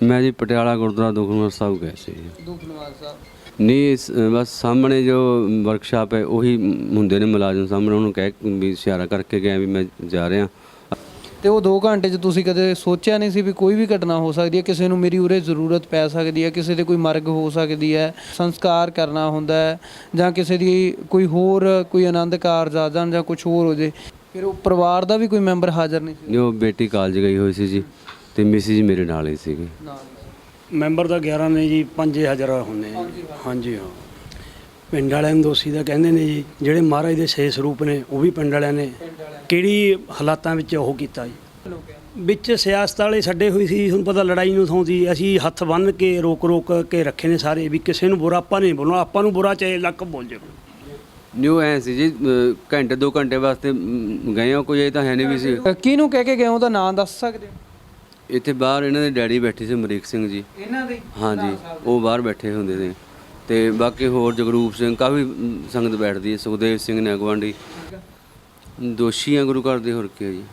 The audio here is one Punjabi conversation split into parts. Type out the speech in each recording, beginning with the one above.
मैं जी पटियाला गुरुद्वारा दुखनिवार साहब गए थे जी। दुखनिवार साहब नहीं बस सामने जो वर्कशॉप है ਉਹੀ ਹੁੰਦੇ ਨੇ ਮੁਲਾਜ਼ਮ ਸਾਹਮਣੇ ਉਹਨੂੰ ਕਹਿ ਵੀ ਇਸ਼ਾਰਾ ਕਰਕੇ ਗਏ ਵੀ ਮੈਂ ਜਾ ਰਿਹਾ। ਤੇ ਉਹ 2 ਘੰਟੇ 'ਚ ਤੁਸੀਂ ਕਦੇ ਸੋਚਿਆ ਨਹੀਂ ਸੀ ਵੀ ਕੋਈ ਵੀ ਘਟਨਾ ਹੋ ਸਕਦੀ ਹੈ, ਕਿਸੇ ਨੂੰ ਮੇਰੀ ਉਰੇ ਜ਼ਰੂਰਤ ਪੈ ਸਕਦੀ ਹੈ, ਕਿਸੇ ਦੇ ਕੋਈ ਮਰਗ ਹੋ ਸਕਦੀ ਹੈ, ਸੰਸਕਾਰ ਕਰਨਾ ਹੁੰਦਾ ਹੈ ਜਾਂ ਕਿਸੇ ਦੀ ਕੋਈ ਹੋਰ ਕੋਈ ਆਨੰਦ ਕਾਰਜ ਆ ਜਾਣ ਜਾਂ ਕੁਝ ਹੋਰ ਹੋ ਜੇ, ਫਿਰ ਉਹ ਪਰਿਵਾਰ ਦਾ ਵੀ ਕੋਈ ਮੈਂਬਰ ਹਾਜ਼ਰ ਨਹੀਂ ਸੀ? ਜੋ ਬੇਟੀ ਕਾਲਜ ਗਈ ਹੋਈ ਸੀ ਜੀ ਤੇ ਮਿਸਿਸ ਮੇਰੇ ਨਾਲ ਹੀ ਸੀਗੇ। ਮੈਂਬਰ ਤਾਂ 11 ਨੇ ਜੀ, 5000 ਹੁੰਦੇ ਆ। ਹਾਂਜੀ ਹਾਂ, ਪਿੰਡ ਵਾਲਿਆਂ ਨੂੰ ਦੋਸ਼ੀ ਦਾ ਕਹਿੰਦੇ ਨੇ ਜੀ, ਜਿਹੜੇ ਮਹਾਰਾਜ ਦੇ 6 ਸਰੂਪ ਨੇ ਉਹ ਵੀ ਪਿੰਡ ਵਾਲਿਆਂ ਨੇ ਕਿਹੜੀ ਹਾਲਾਤਾਂ ਵਿੱਚ ਉਹ ਕੀਤਾ ਜੀ। ਵਿੱਚ ਸਿਆਸਤ ਵਾਲੇ ਛੱਡੇ ਹੋਈ ਸੀ, ਤੁਹਾਨੂੰ ਪਤਾ ਲੜਾਈ ਨੂੰ ਥਾਂ ਸੀ, ਅਸੀਂ ਹੱਥ ਬੰਨ੍ਹ ਕੇ ਰੋਕ ਕੇ ਰੱਖੇ ਨੇ ਸਾਰੇ ਵੀ ਕਿਸੇ ਨੂੰ ਬੁਰਾ ਆਪਾਂ ਨਹੀਂ ਬੋਲਣਾ, ਆਪਾਂ ਨੂੰ ਬੁਰਾ ਚਾਹੇ ਲੱਕ ਬੋਲ ਜੇ। ਨਿਊ ਐ ਸੀ ਜੀ ਘੰਟੇ 2 ਘੰਟੇ ਵਾਸਤੇ ਗਏ ਹੋ, ਕੋਈ ਇਹ ਤਾਂ ਹੈ ਨਹੀਂ ਵੀ ਸੀ। ਕਿਹਨੂੰ ਕਹਿ ਕੇ ਗਏ ਉਹਦਾ ਨਾਮ ਦੱਸ ਸਕਦੇ ਹੋ? ਇੱਥੇ ਬਾਹਰ ਇਹਨਾਂ ਦੇ ਡੈਡੀ ਬੈਠੇ ਸੀ ਅਮਰੀਕ ਸਿੰਘ ਜੀ। ਇਹਨਾਂ ਦੇ? ਹਾਂਜੀ, ਉਹ ਬਾਹਰ ਬੈਠੇ ਹੁੰਦੇ ਨੇ ਤੇ ਬਾਕੀ ਹੋਰ ਜਗਰੂਪ ਸਿੰਘ ਕਾਫੀ ਸੰਗਤ ਬੈਠਦੀ ਹੈ, ਸੁਖਦੇਵ ਸਿੰਘ ਨੇ ਗਵਾਂਢੀ ਦੋਸ਼ੀ ਆ ਗੁਰੂ ਘਰ ਦੇ। ਹੋਰ ਕੀ ਜੀ,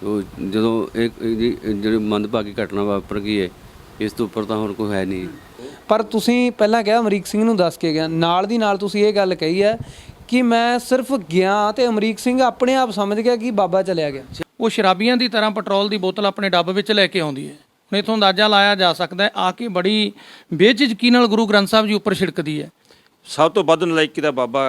ਉਹ ਜਦੋਂ ਇਹ ਜਿਹੜੀ ਮੰਦਭਾਗੀ ਘਟਨਾ ਵਾਪਰ ਗਈ ਹੈ, ਇਸ ਤੋਂ ਉੱਪਰ ਤਾਂ ਹੋਰ ਕੋਈ ਹੈ ਨਹੀਂ। ਪਰ ਤੁਸੀਂ ਪਹਿਲਾਂ ਕਿਹਾ ਅਮਰੀਕ ਸਿੰਘ ਨੂੰ ਦੱਸ ਕੇ ਗਿਆ, ਨਾਲ ਦੀ ਨਾਲ ਤੁਸੀਂ ਇਹ ਗੱਲ ਕਹੀ ਹੈ ਕਿ ਮੈਂ ਸਿਰਫ ਗਿਆ ਤੇ ਅਮਰੀਕ ਸਿੰਘ ਆਪਣੇ ਆਪ ਸਮਝ ਗਿਆ ਕਿ ਬਾਬਾ ਚਲਿਆ ਗਿਆ। ਉਹ ਸ਼ਰਾਬੀਆਂ ਦੀ ਤਰ੍ਹਾਂ ਪੈਟਰੋਲ ਦੀ ਬੋਤਲ ਆਪਣੇ ਡੱਬ ਵਿੱਚ ਲੈ ਕੇ ਆਉਂਦੀ ਹੈ। ਹੁਣ ਇੱਥੋਂ ਅੰਦਾਜ਼ਾ ਲਾਇਆ ਜਾ ਸਕਦਾ ਹੈ ਆ ਕੇ ਬੜੀ ਬੇਝਿਜਕੀ ਨਾਲ ਗੁਰੂ ਗ੍ਰੰਥ ਸਾਹਿਬ ਜੀ ਉੱਪਰ ਛਿੜਕਦੀ ਹੈ। ਸਭ ਤੋਂ ਵੱਧ ਨਲਾਇਕੀ ਦਾ ਬਾਬਾ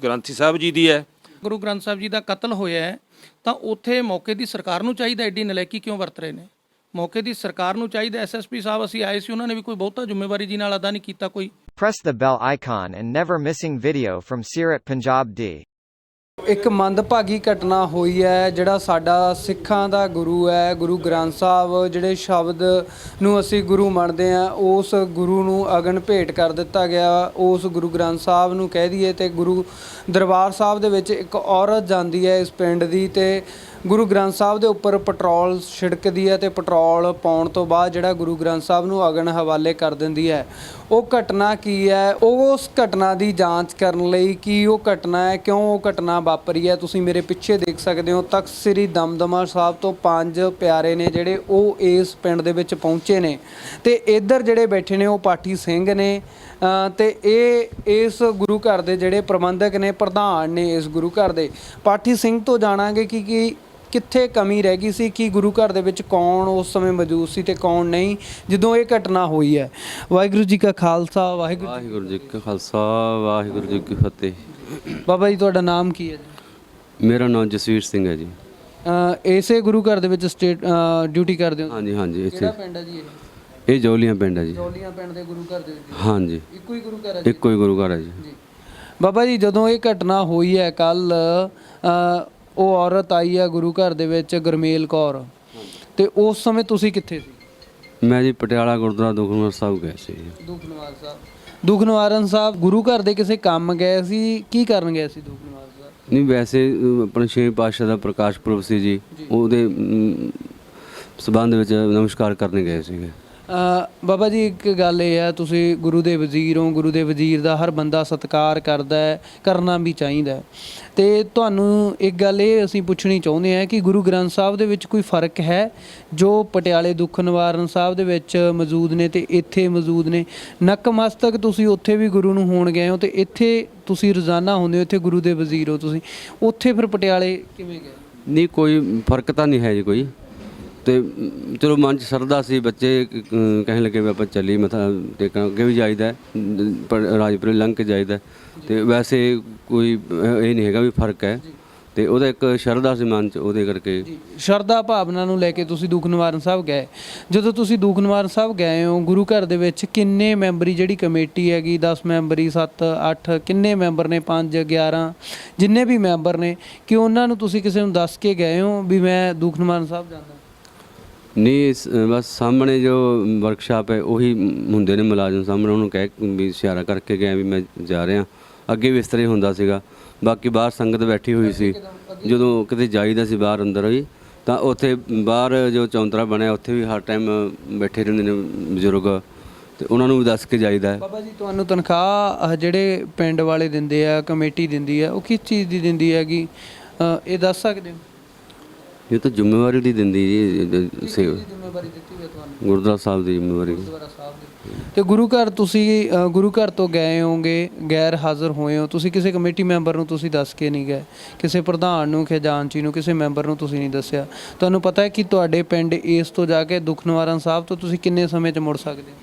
ਗ੍ਰੰਥੀ ਸਾਹਿਬ ਜੀ ਦੀ ਹੈ। ਗੁਰੂ ਗ੍ਰੰਥ ਸਾਹਿਬ ਜੀ ਦਾ ਕਤਲ ਹੋਇਆ ਹੈ ਤਾਂ ਉੱਥੇ ਮੌਕੇ ਦੀ ਸਰਕਾਰ ਨੂੰ ਚਾਹੀਦਾ ਐਡੀ ਨਲਾਇਕੀ ਕਿਉਂ ਵਰਤ ਰਹੇ ਨੇ? ਮੌਕੇ ਦੀ ਸਰਕਾਰ ਨੂੰ ਚਾਹੀਦਾ, ਐਸਐਸਪੀ ਸਾਹਿਬ ਅਸੀਂ ਆਏ ਸੀ, ਉਹਨਾਂ ਨੇ ਵੀ ਕੋਈ ਬਹੁਤਾ ਜ਼ਿੰਮੇਵਾਰੀ ਜੀ ਨਾਲ ਅਦਾ ਨਹੀਂ ਕੀਤਾ ਕੋਈ। Press the bell icon and never missing video from Sirat Punjab D। ਇੱਕ ਮੰਦਭਾਗੀ ਘਟਨਾ ਹੋਈ ਹੈ, ਜਿਹੜਾ ਸਾਡਾ ਸਿੱਖਾਂ ਦਾ ਗੁਰੂ ਹੈ, ਗੁਰੂ ਗ੍ਰੰਥ ਸਾਹਿਬ, ਜਿਹੜੇ ਸ਼ਬਦ ਨੂੰ ਅਸੀਂ ਗੁਰੂ ਮੰਨਦੇ ਹਾਂ, ਉਸ ਗੁਰੂ ਨੂੰ ਅਗਨ ਭੇਟ ਕਰ ਦਿੱਤਾ ਗਿਆ। ਉਸ ਗੁਰੂ ਗ੍ਰੰਥ ਸਾਹਿਬ ਨੂੰ ਕਹਿ ਦਈਏ ਤੇ ਗੁਰੂ ਦਰਬਾਰ ਸਾਹਿਬ ਦੇ ਵਿੱਚ ਇੱਕ ਔਰਤ ਜਾਂਦੀ ਹੈ ਇਸ ਪਿੰਡ ਦੀ ਤੇ ਗੁਰੂ ਗ੍ਰੰਥ ਸਾਹਿਬ ਦੇ ਉੱਪਰ ਪੈਟਰੋਲ ਛਿੜਕਦੀ ਹੈ ਤੇ ਪੈਟਰੋਲ ਪਾਉਣ ਤੋਂ ਬਾਅਦ ਜਿਹੜਾ ਗੁਰੂ ਗ੍ਰੰਥ ਸਾਹਿਬ ਨੂੰ ਅਗਨ ਹਵਾਲੇ ਕਰ ਦਿੰਦੀ ਹੈ। ਉਹ ਘਟਨਾ ਕੀ ਹੈ? ਉਸ ਘਟਨਾ ਦੀ ਜਾਂਚ ਕਰਨ ਲਈ ਕੀ ਉਹ ਘਟਨਾ ਹੈ, ਕਿਉਂ ਉਹ ਘਟਨਾ ਵਾਪਰੀ ਹੈ, ਤੁਸੀਂ ਮੇਰੇ ਪਿੱਛੇ ਦੇਖ ਸਕਦੇ ਹੋ। ਤਖਤ ਸ੍ਰੀ ਦਮਦਮਾ ਸਾਹਿਬ ਤੋਂ 5 ਪਿਆਰੇ ਨੇ ਜਿਹੜੇ ਉਹ ਇਸ ਪਿੰਡ ਦੇ ਵਿੱਚ ਪਹੁੰਚੇ ਨੇ ਤੇ ਇੱਧਰ ਜਿਹੜੇ ਬੈਠੇ ਨੇ ਉਹ ਪਾਠੀ ਸਿੰਘ ਨੇ ਤੇ ਇਹ ਇਸ ਗੁਰੂ ਘਰ ਦੇ ਜਿਹੜੇ ਪ੍ਰਬੰਧਕ ਨੇ, ਪ੍ਰਧਾਨ ਨੇ ਇਸ ਗੁਰੂ ਘਰ ਦੇ। ਪਾਠੀ ਸਿੰਘ ਤੋਂ ਜਾਣਾਂਗੇ ਕਿ ਕਿੱਥੇ ਕਮੀ ਰਹਿ ਗਈ ਸੀ, ਕਿ ਗੁਰੂ ਘਰ ਦੇ ਵਿੱਚ ਕੌਣ ਉਸ ਸਮੇਂ ਮੌਜੂਦ ਸੀ ਤੇ ਕੌਣ ਨਹੀਂ ਜਦੋਂ ਇਹ ਘਟਨਾ ਹੋਈ ਹੈ। ਵਾਹਿਗੁਰੂ ਜੀ ਕਾ ਖਾਲਸਾ, ਵਾਹਿਗੁਰੂ ਜੀ ਕਾ ਖਾਲਸਾ, ਵਾਹਿਗੁਰੂ ਜੀ ਕੀ ਫਤਿਹ। ਬਾਬਾ ਜੀ ਤੁਹਾਡਾ ਨਾਮ ਕੀ ਹੈ ਜੀ? ਮੇਰਾ ਨਾਮ ਜਸਵੀਰ ਸਿੰਘ ਹੈ ਜੀ। ਇਸੇ ਗੁਰੂ ਘਰ ਦੇ ਵਿੱਚ ਸਟੇਟ ਡਿਊਟੀ ਕਰਦੇ ਹੋ? ਹਾਂਜੀ ਹਾਂਜੀ, ਕਿਹੜਾ ਇੱਥੇ ਪਿੰਡ ਹੈ ਜੀ? ਇਹ ਜੌਲੀਆਂ ਪਿੰਡ ਹੈ ਜੀ। ਜੌਲੀਆਂ ਪਿੰਡ ਦੇ ਗੁਰੂ ਘਰ ਦੇ ਵਿੱਚ? ਹਾਂਜੀ, ਇੱਕੋ ਹੀ ਗੁਰੂ ਘਰ ਹੈ ਜੀ? ਇੱਕੋ ਹੀ ਗੁਰੂ ਘਰ ਹੈ ਜੀ। ਬਾਬਾ ਜੀ ਜਦੋਂ ਇਹ ਘਟਨਾ ਹੋਈ ਹੈ ਕੱਲ, ਉਹ ਔਰਤ ਆਈ ਹੈ ਗੁਰੂ ਘਰ ਦੇ ਵਿੱਚ, ਗੁਰਮੇਲ ਕੌਰ, ਤੇ ਉਸ ਸਮੇਂ ਤੁਸੀਂ ਕਿੱਥੇ ਸੀ? ਮੈਂ ਜੀ ਪਟਿਆਲਾ ਗੁਰਦੁਆਰਾ ਦੁਖਨਿਵਾਰਨ ਸਾਹਿਬ ਗਏ ਸੀ ਜੀ। ਦੁਖਨਿਵਾਰਨ ਸਾਹਿਬ? ਦੁਖਨਿਵਾਰਨ ਸਾਹਿਬ ਗੁਰੂ ਘਰ ਦੇ ਕਿਸੇ ਕੰਮ ਗਏ ਸੀ? ਕੀ ਕਰਨ ਗਏ ਸੀ ਦੁਖਨਿਵਾਰਨ ਸਾਹਿਬ? ਨਹੀਂ ਵੈਸੇ ਆਪਣੇ 6 ਪਾਤਸ਼ਾਹ ਦਾ ਪ੍ਰਕਾਸ਼ ਪੁਰਬ ਸੀ ਜੀ, ਉਹਦੇ ਸਬੰਧ ਵਿੱਚ ਨਮਸਕਾਰ ਕਰਨ ਗਏ ਸੀਗੇ। ਬਾਬਾ ਜੀ ਇੱਕ ਗੱਲ ਇਹ ਹੈ, ਤੁਸੀਂ ਗੁਰੂ ਦੇ ਵਜ਼ੀਰ ਹੋ, ਗੁਰੂ ਦੇ ਵਜ਼ੀਰ ਦਾ ਹਰ ਬੰਦਾ ਸਤਿਕਾਰ ਕਰਦਾ ਹੈ, ਕਰਨਾ ਵੀ ਚਾਹੀਦਾ। ਤੇ ਤੁਹਾਨੂੰ ਇੱਕ ਗੱਲ ਇਹ ਅਸੀਂ ਪੁੱਛਣੀ ਚਾਹੁੰਦੇ ਹਾਂ ਕਿ ਗੁਰੂ ਗ੍ਰੰਥ ਸਾਹਿਬ ਦੇ ਵਿੱਚ ਕੋਈ ਫਰਕ ਹੈ ਜੋ ਪਟਿਆਲੇ ਦੁੱਖ ਨਿਵਾਰਨ ਸਾਹਿਬ ਦੇ ਵਿੱਚ ਮੌਜੂਦ ਨੇ ਤੇ ਇੱਥੇ ਮੌਜੂਦ ਨੇ? ਨਕਮਸਤਕ ਤੁਸੀਂ ਉੱਥੇ ਵੀ ਗੁਰੂ ਨੂੰ ਹੋਣ ਗਏ ਹੋ ਤੇ ਇੱਥੇ ਤੁਸੀਂ ਰੋਜ਼ਾਨਾ ਹੁੰਦੇ ਹੋ, ਇੱਥੇ ਗੁਰੂ ਦੇ ਵਜ਼ੀਰ ਹੋ ਤੁਸੀਂ, ਉੱਥੇ ਫਿਰ ਪਟਿਆਲੇ ਕਿਵੇਂ ਗਏ? ਨਹੀਂ ਕੋਈ ਫਰਕ ਤਾਂ ਨਹੀਂ ਹੈ ਜੀ ਕੋਈ, ਤੇ ਚਲੋ ਮਨ 'ਚ ਸ਼ਰਧਾ ਸੀ, ਬੱਚੇ ਕਹਿਣ ਲੱਗੇ ਵੀ ਆਪਾਂ ਚੱਲੀ ਮੱਥਾ ਟੇਕਣ, ਅੱਗੇ ਵੀ ਜਾਈਦਾ ਪਰ ਰਾਜਪੁਰੇ ਲੰਘ ਕੇ ਜਾਈਦਾ ਤੇ ਵੈਸੇ ਕੋਈ ਇਹ ਨਹੀਂ ਹੈਗਾ ਵੀ ਫਰਕ ਹੈ। ਤੇ ਉਹਦਾ ਇੱਕ ਸ਼ਰਧਾ ਸੀ ਮਨ 'ਚ, ਉਹਦੇ ਕਰਕੇ ਸ਼ਰਧਾ ਭਾਵਨਾ ਨੂੰ ਲੈ ਕੇ ਤੁਸੀਂ ਦੁੱਖ ਨਿਵਾਰਨ ਸਾਹਿਬ ਗਏ। ਜਦੋਂ ਤੁਸੀਂ ਦੁੱਖ ਨਿਵਾਰਨ ਸਾਹਿਬ ਗਏ ਹੋ, ਗੁਰੂ ਘਰ ਦੇ ਵਿੱਚ ਕਿੰਨੇ ਮੈਂਬਰੀ ਜਿਹੜੀ ਕਮੇਟੀ ਹੈਗੀ, 10 ਮੈਂਬਰੀ, 7 8 ਕਿੰਨੇ ਮੈਂਬਰ ਨੇ, 5 11 ਜਿੰਨੇ ਵੀ ਮੈਂਬਰ ਨੇ, ਕਿ ਉਹਨਾਂ ਨੂੰ ਤੁਸੀਂ ਕਿਸੇ ਨੂੰ ਦੱਸ ਕੇ ਗਏ ਹੋ ਵੀ ਮੈਂ ਦੁੱਖ ਨਿਵਾਰਨ ਸਾਹਿਬ ਜਾਂਦਾ? ਨਹੀਂ ਬਸ ਸਾਹਮਣੇ ਜੋ ਵਰਕਸ਼ਾਪ ਹੈ ਉਹੀ ਹੁੰਦੇ ਨੇ ਮੁਲਾਜ਼ਮ ਸਾਹਮਣੇ, ਉਹਨੂੰ ਕਹਿ ਵੀ ਇਸ਼ਾਰਾ ਕਰਕੇ ਗਏ ਵੀ ਮੈਂ ਜਾ ਰਿਹਾ। ਅੱਗੇ ਵੀ ਇਸ ਤਰ੍ਹਾਂ ਹੀ ਹੁੰਦਾ ਸੀਗਾ, ਬਾਕੀ ਬਾਹਰ ਸੰਗਤ ਬੈਠੀ ਹੋਈ ਸੀ। ਜਦੋਂ ਕਿਤੇ ਜਾਈਦਾ ਸੀ ਬਾਹਰ ਅੰਦਰ ਵੀ, ਤਾਂ ਉੱਥੇ ਬਾਹਰ ਜੋ ਚੌਂਤਰਾ ਬਣਿਆ ਉੱਥੇ ਵੀ ਹਰ ਟਾਈਮ ਬੈਠੇ ਰਹਿੰਦੇ ਨੇ ਬਜ਼ੁਰਗ, ਤੇ ਉਹਨਾਂ ਨੂੰ ਵੀ ਦੱਸ ਕੇ ਜਾਈਦਾ ਹੈ। ਬਾਬਾ ਜੀ ਤੁਹਾਨੂੰ ਤਨਖਾਹ ਜਿਹੜੇ ਪਿੰਡ ਵਾਲੇ ਦਿੰਦੇ ਆ, ਕਮੇਟੀ ਦਿੰਦੀ ਆ, ਉਹ ਕਿਸ ਚੀਜ਼ ਦੀ ਦਿੰਦੀ ਹੈਗੀ, ਇਹ ਦੱਸ ਸਕਦੇ ਹੋ? ਇਹ ਤਾਂ ਜ਼ਿੰਮੇਵਾਰੀ ਦੀ ਦਿੰਦੀ ਜੀ ਸੇਵਾ ਜ਼ਿੰਮੇਵਾਰੀ ਦਿੱਤੀ ਹੋਈ ਤੁਹਾਨੂੰ ਗੁਰਦੁਆਰਾ ਸਾਹਿਬ ਦੀ ਜ਼ਿੰਮੇਵਾਰੀ। ਗੁਰਦੁਆਰਾ ਸਾਹਿਬ ਦੀ। ਤੇ ਗੁਰੂ ਘਰ ਤੁਸੀਂ ਗੁਰੂ ਘਰ ਤੋਂ ਗਏ ਹੋਗੇ, ਗੈਰ ਹਾਜ਼ਰ ਹੋਏ ਹੋ, ਤੁਸੀਂ ਕਿਸੇ ਕਮੇਟੀ ਮੈਂਬਰ ਨੂੰ ਤੁਸੀਂ ਦੱਸ ਕੇ ਨਹੀਂ ਗਏ, ਕਿਸੇ ਪ੍ਰਧਾਨ ਨੂੰ, ਖਜ਼ਾਨਚੀ ਨੂੰ, ਕਿਸੇ ਮੈਂਬਰ ਨੂੰ ਤੁਸੀਂ ਨਹੀਂ ਦੱਸਿਆ। ਤੁਹਾਨੂੰ ਪਤਾ ਹੈ ਕਿ ਤੁਹਾਡੇ ਪਿੰਡ ਇਸ ਤੋਂ ਜਾ ਕੇ ਦੁੱਖ ਨਿਵਾਰਨ ਸਾਹਿਬ ਤੋਂ ਤੁਸੀਂ ਕਿੰਨੇ ਸਮੇਂ 'ਚ ਮੁੜ ਸਕਦੇ ਹੋ?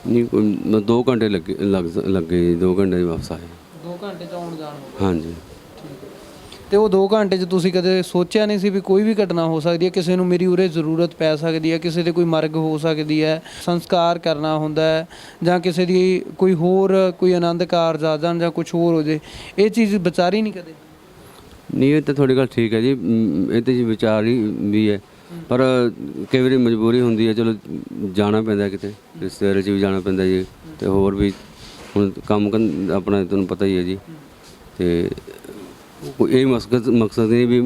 ਨਹੀਂ ਕੋਈ 2 ਘੰਟੇ ਲੱਗੇ ਜੀ, 2 ਘੰਟੇ 'ਚ ਵਾਪਸ ਆਏ। 2 ਘੰਟੇ 'ਚ ਆਉਣ ਜਾਣ ਹੋ ਹਾਂਜੀ। ਤੇ ਉਹ 2 ਘੰਟੇ 'ਚ ਤੁਸੀਂ ਕਦੇ ਸੋਚਿਆ ਨਹੀਂ ਸੀ ਵੀ ਕੋਈ ਵੀ ਘਟਨਾ ਹੋ ਸਕਦੀ ਹੈ, ਕਿਸੇ ਨੂੰ ਮੇਰੀ ਉਰੇ ਜ਼ਰੂਰਤ ਪੈ ਸਕਦੀ ਹੈ, ਕਿਸੇ ਦੇ ਕੋਈ ਮਰਗ ਹੋ ਸਕਦੀ ਹੈ, ਸੰਸਕਾਰ ਕਰਨਾ ਹੁੰਦਾ ਹੈ, ਜਾਂ ਕਿਸੇ ਦੀ ਕੋਈ ਆਨੰਦ ਕਾਰਜ ਆ ਜਾਣ ਜਾਂ ਕੁਝ ਹੋਰ ਹੋ ਜੇ, ਇਹ ਚੀਜ਼ ਵਿਚਾਰੀ ਨਹੀਂ ਕਦੇ? ਨਹੀਂ ਇਹ ਤਾਂ ਤੁਹਾਡੀ ਗੱਲ ਠੀਕ ਹੈ ਜੀ, ਇਹ ਤੇ ਜੀ ਵਿਚਾਰ ਹੀ ਵੀ ਹੈ, ਪਰ ਕਈ ਵਾਰੀ ਮਜਬੂਰੀ ਹੁੰਦੀ ਹੈ, ਚਲੋ ਜਾਣਾ ਪੈਂਦਾ ਕਿਤੇ, ਰਿਸ਼ਤੇਦਾਰੀ 'ਚ ਵੀ ਜਾਣਾ ਪੈਂਦਾ ਜੀ, ਤੇ ਹੋਰ ਵੀ ਹੁਣ ਕੰਮ ਆਪਣਾ ਤੁਹਾਨੂੰ ਪਤਾ ਹੀ ਹੈ ਜੀ। ਤੇ ਕੋਈ ਇਹ ਮਕਸਦ ਨਹੀਂ ਵੀ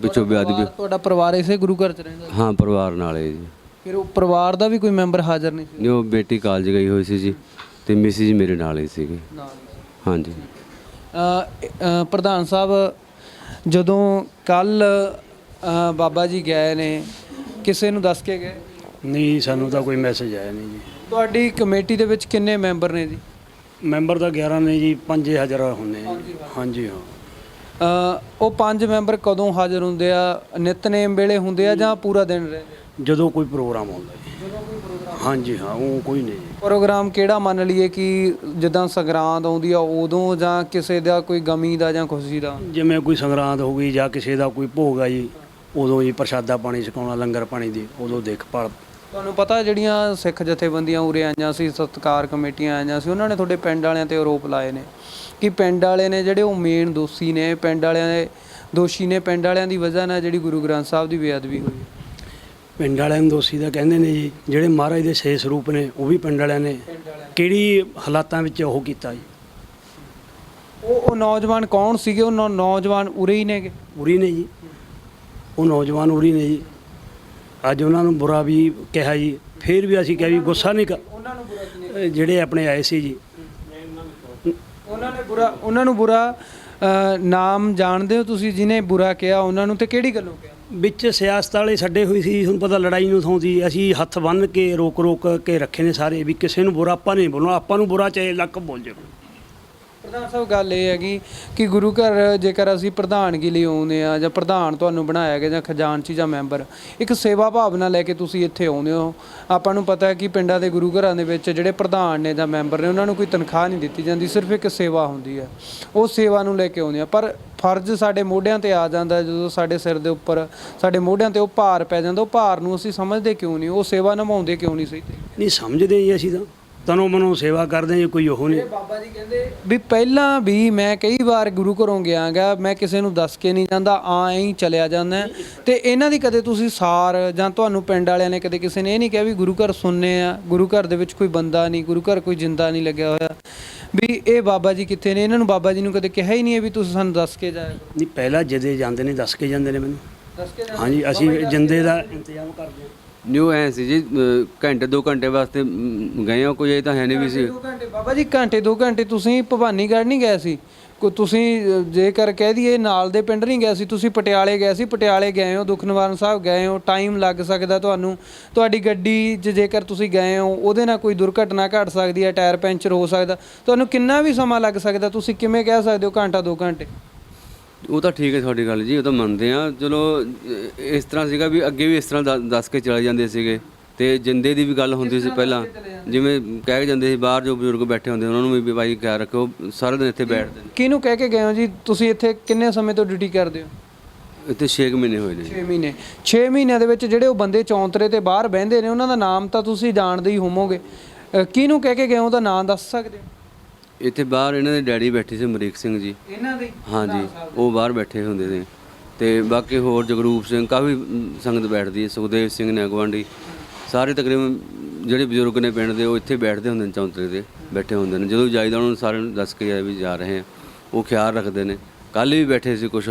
ਪਿੱਛੋਂ ਵਿਆਜ ਵੀ। ਤੁਹਾਡਾ ਪਰਿਵਾਰ ਇਸੇ ਗੁਰੂ ਘਰ 'ਚ ਰਹਿੰਦਾ? ਹਾਂ ਪਰਿਵਾਰ ਨਾਲ ਹੈ ਜੀ। ਫਿਰ ਉਹ ਪਰਿਵਾਰ ਦਾ ਵੀ ਕੋਈ ਮੈਂਬਰ ਹਾਜ਼ਰ ਨਹੀਂ ਸੀ? ਨਹੀਂ ਉਹ ਬੇਟੀ ਕਾਲਜ ਗਈ ਹੋਈ ਸੀ ਜੀ, ਤੇ ਮਿਸਿਸ ਮੇਰੇ ਨਾਲ ਹੀ ਸੀਗੇ। ਹਾਂਜੀ। ਪ੍ਰਧਾਨ ਸਾਹਿਬ, ਜਦੋਂ ਕੱਲ ਬਾਬਾ ਜੀ ਗਏ ਨੇ, ਕਿਸੇ ਨੂੰ ਦੱਸ ਕੇ ਗਏ? ਨਹੀਂ, ਸਾਨੂੰ ਤਾਂ ਕੋਈ ਮੈਸੇਜ ਆਇਆ ਨਹੀਂ ਜੀ। ਤੁਹਾਡੀ ਕਮੇਟੀ ਦੇ ਵਿੱਚ ਕਿੰਨੇ ਮੈਂਬਰ ਨੇ ਜੀ? ਮੈਂਬਰ ਤਾਂ 11 ਨੇ ਜੀ, 5000 ਹੁੰਦੇ ਆ। ਹਾਂਜੀ ਹਾਂ। ਉਹ 5 ਮੈਂਬਰ ਕਦੋਂ ਹਾਜ਼ਰ ਹੁੰਦੇ ਆ? ਨਿਤਨੇਮ ਵੇਲੇ ਹੁੰਦੇ ਆ ਜਾਂ ਪੂਰਾ ਦਿਨ ਰਹਿੰਦੇ? ਜਦੋਂ ਕੋਈ ਪ੍ਰੋਗਰਾਮ ਹੁੰਦਾ ਜੀ। ਹਾਂਜੀ ਹਾਂ, ਉਹ ਕੋਈ ਨਹੀਂ ਜੀ। ਪ੍ਰੋਗਰਾਮ ਕਿਹੜਾ ਮੰਨ ਲਈਏ, ਕਿ ਜਿੱਦਾਂ ਸੰਗਰਾਂਦ ਆਉਂਦੀ ਆ ਉਦੋਂ, ਜਾਂ ਕਿਸੇ ਦਾ ਕੋਈ ਗਮੀ ਦਾ ਜਾਂ ਖੁਸ਼ੀ ਦਾ? ਜਿਵੇਂ ਕੋਈ ਸੰਗਰਾਂਦ ਹੋ ਗਈ ਜਾਂ ਕਿਸੇ ਦਾ ਕੋਈ ਭੋਗ ਆ ਜੀ, ਉਦੋਂ ਜੀ ਪ੍ਰਸ਼ਾਦਾ ਪਾਣੀ ਛਕਾਉਣਾ, ਲੰਗਰ ਪਾਣੀ ਦੀ ਉਦੋਂ ਦੇਖਭਾਲ। ਤੁਹਾਨੂੰ ਪਤਾ ਜਿਹੜੀਆਂ ਸਿੱਖ ਜਥੇਬੰਦੀਆਂ ਉਰੇ ਆਈਆਂ ਸੀ, ਸਤਿਕਾਰ ਕਮੇਟੀਆਂ ਆਈਆਂ ਸੀ, ਉਹਨਾਂ ਨੇ ਤੁਹਾਡੇ ਪਿੰਡ ਵਾਲਿਆਂ ਤੇ ਆਰੋਪ ਲਾਏ ਨੇ ਕਿ ਪਿੰਡ ਵਾਲੇ ਨੇ ਜਿਹੜੇ ਉਹ ਮੇਨ ਦੋਸ਼ੀ ਨੇ, ਪਿੰਡ ਵਾਲਿਆਂ ਦੀ ਵਜ੍ਹਾ ਨਾਲ ਜਿਹੜੀ ਗੁਰੂ ਗ੍ਰੰਥ ਸਾਹਿਬ ਦੀ ਬੇਅਦਬੀ ਹੋਈ। ਪਿੰਡ ਵਾਲਿਆਂ ਨੂੰ ਦੋਸ਼ੀ ਤਾਂ ਕਹਿੰਦੇ ਨੇ ਜੀ, ਜਿਹੜੇ ਮਹਾਰਾਜ ਦੇ 6 ਸਰੂਪ ਨੇ ਉਹ ਵੀ ਪਿੰਡ ਵਾਲਿਆਂ ਨੇ ਕਿਹੜੀ ਹਾਲਾਤਾਂ ਵਿੱਚ ਉਹ ਕੀਤਾ ਜੀ। ਉਹ ਨੌਜਵਾਨ ਕੌਣ ਸੀਗੇ? ਉਹ ਨੌਜਵਾਨ ਉਰੇ ਹੀ ਨੇਗੇ? ਉਰੀ ਨੇ ਜੀ, ਉਹ ਨੌਜਵਾਨ ਉਰੀ ਨੇ ਜੀ। ਅੱਜ ਉਹਨਾਂ ਨੂੰ ਬੁਰਾ ਵੀ ਕਿਹਾ ਜੀ, ਫਿਰ ਵੀ ਅਸੀਂ ਕਿਹਾ ਵੀ ਗੁੱਸਾ ਨਹੀਂ ਉਹਨਾਂ ਨੂੰ ਬੁਰਾ ਜਿਹੜੇ ਆਪਣੇ ਆਏ ਸੀ ਜੀ, ਉਹਨਾਂ ਨੂੰ ਬੁਰਾ ਨਾਮ ਜਾਣਦੇ ਹੋ ਤੁਸੀਂ, ਜਿਹਨੇ ਬੁਰਾ ਕਿਹਾ ਉਹਨਾਂ ਨੂੰ, ਤੇ ਕਿਹੜੀ ਗੱਲੋਂ ਕਿਹਾ? ਵਿੱਚ ਸਿਆਸਤ ਵਾਲੇ ਛੱਡੇ ਹੋਏ ਸੀ, ਤੁਹਾਨੂੰ ਪਤਾ ਲੜਾਈ ਨੂੰ ਥਾਉਂਦੀ। ਅਸੀਂ ਹੱਥ ਬੰਨ੍ਹ ਕੇ ਰੋਕ ਕੇ ਰੱਖੇ ਨੇ ਸਾਰੇ, ਵੀ ਕਿਸੇ ਨੂੰ ਬੁਰਾ ਆਪਾਂ ਨਹੀਂ ਬੋਲਣਾ, ਆਪਾਂ ਨੂੰ ਬੁਰਾ ਚਾਹੇ ਲੱਕ ਬੋਲ ਜਾਵੇ। ਪ੍ਰਧਾਨ ਸਾਹਿਬ, ਗੱਲ ਇਹ ਹੈਗੀ ਕਿ ਗੁਰੂ ਘਰ ਜੇਕਰ ਅਸੀਂ ਪ੍ਰਧਾਨਗੀ ਲਈ ਆਉਂਦੇ ਆ, ਜਾਂ ਪ੍ਰਧਾਨ ਤੁਹਾਨੂੰ ਬਣਾਇਆ ਗਿਆ, ਜਾਂ ਖਜ਼ਾਨਚੀ ਜਾਂ ਮੈਂਬਰ, ਇੱਕ ਸੇਵਾ ਭਾਵਨਾ ਲੈ ਕੇ ਤੁਸੀਂ ਇੱਥੇ ਆਉਂਦੇ ਹੋ। ਆਪਾਂ ਨੂੰ ਪਤਾ ਹੈ ਕਿ ਪਿੰਡਾਂ ਦੇ ਗੁਰੂ ਘਰਾਂ ਦੇ ਵਿੱਚ ਜਿਹੜੇ ਪ੍ਰਧਾਨ ਨੇ ਜਾਂ ਮੈਂਬਰ ਨੇ, ਉਹਨਾਂ ਨੂੰ ਕੋਈ ਤਨਖਾਹ ਨਹੀਂ ਦਿੱਤੀ ਜਾਂਦੀ, ਸਿਰਫ ਇੱਕ ਸੇਵਾ ਹੁੰਦੀ ਹੈ। ਉਹ ਸੇਵਾ ਨੂੰ ਲੈ ਕੇ ਆਉਂਦੇ ਆ, ਪਰ ਫਰਜ਼ ਸਾਡੇ ਮੋਢਿਆਂ ਤੇ ਆ ਜਾਂਦਾ ਜਦੋਂ ਸਾਡੇ ਸਿਰ ਦੇ ਉੱਪਰ, ਸਾਡੇ ਮੋਢਿਆਂ ਤੇ ਉਹ ਭਾਰ ਪੈ ਜਾਂਦਾ। ਉਹ ਭਾਰ ਨੂੰ ਅਸੀਂ ਸਮਝਦੇ ਕਿਉਂ ਨਹੀਂ? ਉਹ ਸੇਵਾ ਨਿਭਾਉਂਦੇ ਕਿਉਂ ਨਹੀਂ? ਸਹੀ ਨਹੀਂ ਸਮਝਦੇ ਜੀ, ਅਸੀਂ ਤਾਂ ਤਨੋਂ ਮਨੋਂ ਸੇਵਾ ਕਰਦੇ ਜੀ, ਕੋਈ ਉਹ ਨਹੀਂ। ਬਾਬਾ ਜੀ ਕਹਿੰਦੇ ਵੀ ਪਹਿਲਾਂ ਵੀ ਮੈਂ ਕਈ ਵਾਰ ਗੁਰੂ ਘਰੋਂ ਗਿਆ ਗਾ, ਮੈਂ ਕਿਸੇ ਨੂੰ ਦੱਸ ਕੇ ਨਹੀਂ ਜਾਂਦਾ, ਐਂ ਹੀ ਚਲਿਆ ਜਾਂਦਾ। ਤੇ ਇਹਨਾਂ ਦੀ ਕਦੇ ਤੁਸੀਂ ਸਾਰ, ਜਾਂ ਤੁਹਾਨੂੰ ਪਿੰਡ ਵਾਲਿਆਂ ਨੇ ਕਦੇ ਕਿਸੇ ਨੇ ਇਹ ਨਹੀਂ ਕਿਹਾ ਵੀ ਗੁਰੂ ਘਰ ਸੁਣਨੇ ਆ, ਗੁਰੂ ਘਰ ਦੇ ਵਿੱਚ ਕੋਈ ਬੰਦਾ ਨਹੀਂ, ਗੁਰੂ ਘਰ ਕੋਈ ਜਿੰਦਾ ਨਹੀਂ ਲੱਗਿਆ ਹੋਇਆ, ਵੀ ਇਹ ਬਾਬਾ ਜੀ ਕਿੱਥੇ ਨੇ? ਇਹਨਾਂ ਨੂੰ ਬਾਬਾ ਜੀ ਨੂੰ ਕਦੇ ਕਿਹਾ ਹੀ ਨਹੀਂ ਹੈ ਵੀ ਤੁਸੀਂ ਸਾਨੂੰ ਦੱਸ ਕੇ ਜਾਇਆ ਕਰੋ? ਨਹੀਂ, ਪਹਿਲਾਂ ਜਦੇ ਜਾਂਦੇ ਨੇ, ਦੱਸ ਕੇ ਜਾਂਦੇ ਨੇ ਮੈਨੂੰ। ਦੱਸ ਕੇ ਹਾਂਜੀ, ਅਸੀਂ ਜਿੰਦੇ ਦਾ ਇੰਤਜ਼ਾਮ ਕਰਦੇ ਹਾਂ। ਨਿਊ ਐ ਸੀ ਜੀ, ਘੰਟੇ 2 ਘੰਟੇ ਵਾਸਤੇ ਗਏ ਹੋ, ਕੋਈ ਇਹ ਤਾਂ ਹੈ ਨਹੀਂ ਵੀ ਸੀ। 2 ਘੰਟੇ ਬਾਬਾ ਜੀ, ਘੰਟੇ 2 ਘੰਟੇ ਤੁਸੀਂ ਭਵਾਨੀਗੜ੍ਹ ਨਹੀਂ ਗਏ ਸੀ? ਤੁਸੀਂ ਜੇਕਰ ਕਹਿ ਦਈਏ ਨਾਲ ਦੇ ਪਿੰਡ ਨਹੀਂ ਗਏ ਸੀ, ਤੁਸੀਂ ਪਟਿਆਲੇ ਗਏ ਸੀ। ਪਟਿਆਲੇ ਗਏ ਹੋ, ਦੁੱਖ ਨਿਵਾਰਨ ਸਾਹਿਬ ਗਏ ਹੋ, ਟਾਈਮ ਲੱਗ ਸਕਦਾ ਤੁਹਾਨੂੰ। ਤੁਹਾਡੀ ਗੱਡੀ 'ਚ ਜੇਕਰ ਤੁਸੀਂ ਗਏ ਹੋ, ਉਹਦੇ ਨਾਲ ਕੋਈ ਦੁਰਘਟਨਾ ਘਟ ਸਕਦੀ ਹੈ, ਟਾਇਰ ਪੈਂਚਰ ਹੋ ਸਕਦਾ, ਤੁਹਾਨੂੰ ਕਿੰਨਾ ਵੀ ਸਮਾਂ ਲੱਗ ਸਕਦਾ। ਤੁਸੀਂ ਕਿਵੇਂ ਕਹਿ ਸਕਦੇ ਹੋ ਘੰਟਾ 2 ਘੰਟੇ? ਉਹ ਤਾਂ ਠੀਕ ਹੈ ਤੁਹਾਡੀ ਗੱਲ ਜੀ, ਉਹ ਤਾਂ ਮੰਨਦੇ ਆ। ਚਲੋ ਇਸ ਤਰ੍ਹਾਂ ਸੀਗਾ ਵੀ ਅੱਗੇ ਵੀ ਇਸ ਤਰ੍ਹਾਂ ਦੱਸ ਕੇ ਚਲੇ ਜਾਂਦੇ ਸੀਗੇ, ਤੇ ਜਿੰਦੇ ਦੀ ਵੀ ਗੱਲ ਹੁੰਦੀ ਸੀ ਪਹਿਲਾਂ, ਜਿਵੇਂ ਕਹਿ ਜਾਂਦੇ ਸੀ ਬਾਹਰ ਜੋ ਬਜ਼ੁਰਗ ਬੈਠੇ ਹੁੰਦੇ ਉਹਨਾਂ ਨੂੰ ਵੀ ਭਾਈ ਖਿਆਲ ਰੱਖੋ, ਸਾਰਾ ਦਿਨ ਇੱਥੇ ਬੈਠਦੇ ਨੇ। ਕਿਹਨੂੰ ਕਹਿ ਕੇ ਗਏ ਹੋ ਜੀ? ਤੁਸੀਂ ਇੱਥੇ ਕਿੰਨੇ ਸਮੇਂ ਤੋਂ ਡਿਊਟੀ ਕਰਦੇ ਹੋ? ਇੱਥੇ 6 ਮਹੀਨੇ ਹੋਏ ਨੇ। 6 ਮਹੀਨੇ। 6 ਮਹੀਨਿਆਂ ਦੇ ਵਿੱਚ ਜਿਹੜੇ ਉਹ ਬੰਦੇ ਚੌਂਤਰੇ ਤੇ ਬਾਹਰ ਬਹਿੰਦੇ ਨੇ, ਉਹਨਾਂ ਦਾ ਨਾਮ ਤਾਂ ਤੁਸੀਂ ਜਾਣਦੇ ਹੀ ਹੋਵੋਗੇ। ਕਿਹਨੂੰ ਕਹਿ ਕੇ ਗਏ ਹੋ, ਉਹਦਾ ਨਾਮ ਦੱਸ ਸਕਦੇ ਹੋ? ਇੱਥੇ ਬਾਹਰ ਇਹਨਾਂ ਦੇ ਡੈਡੀ ਬੈਠੇ ਸੀ, ਅਮਰੀਕ ਸਿੰਘ ਜੀ। ਇਹਨਾਂ ਦੇ? ਹਾਂਜੀ, ਉਹ ਬਾਹਰ ਬੈਠੇ ਹੁੰਦੇ ਨੇ। ਤੇ ਬਾਕੀ ਹੋਰ ਜਗਰੂਪ ਸਿੰਘ, ਕਾਫੀ ਸੰਗਤ ਬੈਠਦੀ ਹੈ, ਸੁਖਦੇਵ ਸਿੰਘ ਨੇ ਗਵਾਂਢੀ, ਸਾਰੇ ਤਕਰੀਬਨ ਜਿਹੜੇ ਬਜ਼ੁਰਗ ਨੇ ਪਿੰਡ ਦੇ, ਉਹ ਇੱਥੇ ਬੈਠਦੇ ਹੁੰਦੇ ਨੇ, ਚੌਂਤਰੇ ਤੇ ਬੈਠੇ ਹੁੰਦੇ ਨੇ। ਜਦੋਂ ਜਾਈਦਾ ਉਹਨਾਂ ਨੂੰ ਸਾਰਿਆਂ ਨੂੰ ਦੱਸ ਕੇ ਵੀ ਜਾ ਰਹੇ ਆ, ਉਹ ਖਿਆਲ ਰੱਖਦੇ ਨੇ। ਕੱਲ੍ਹ ਵੀ ਬੈਠੇ ਸੀ ਕੁਛ,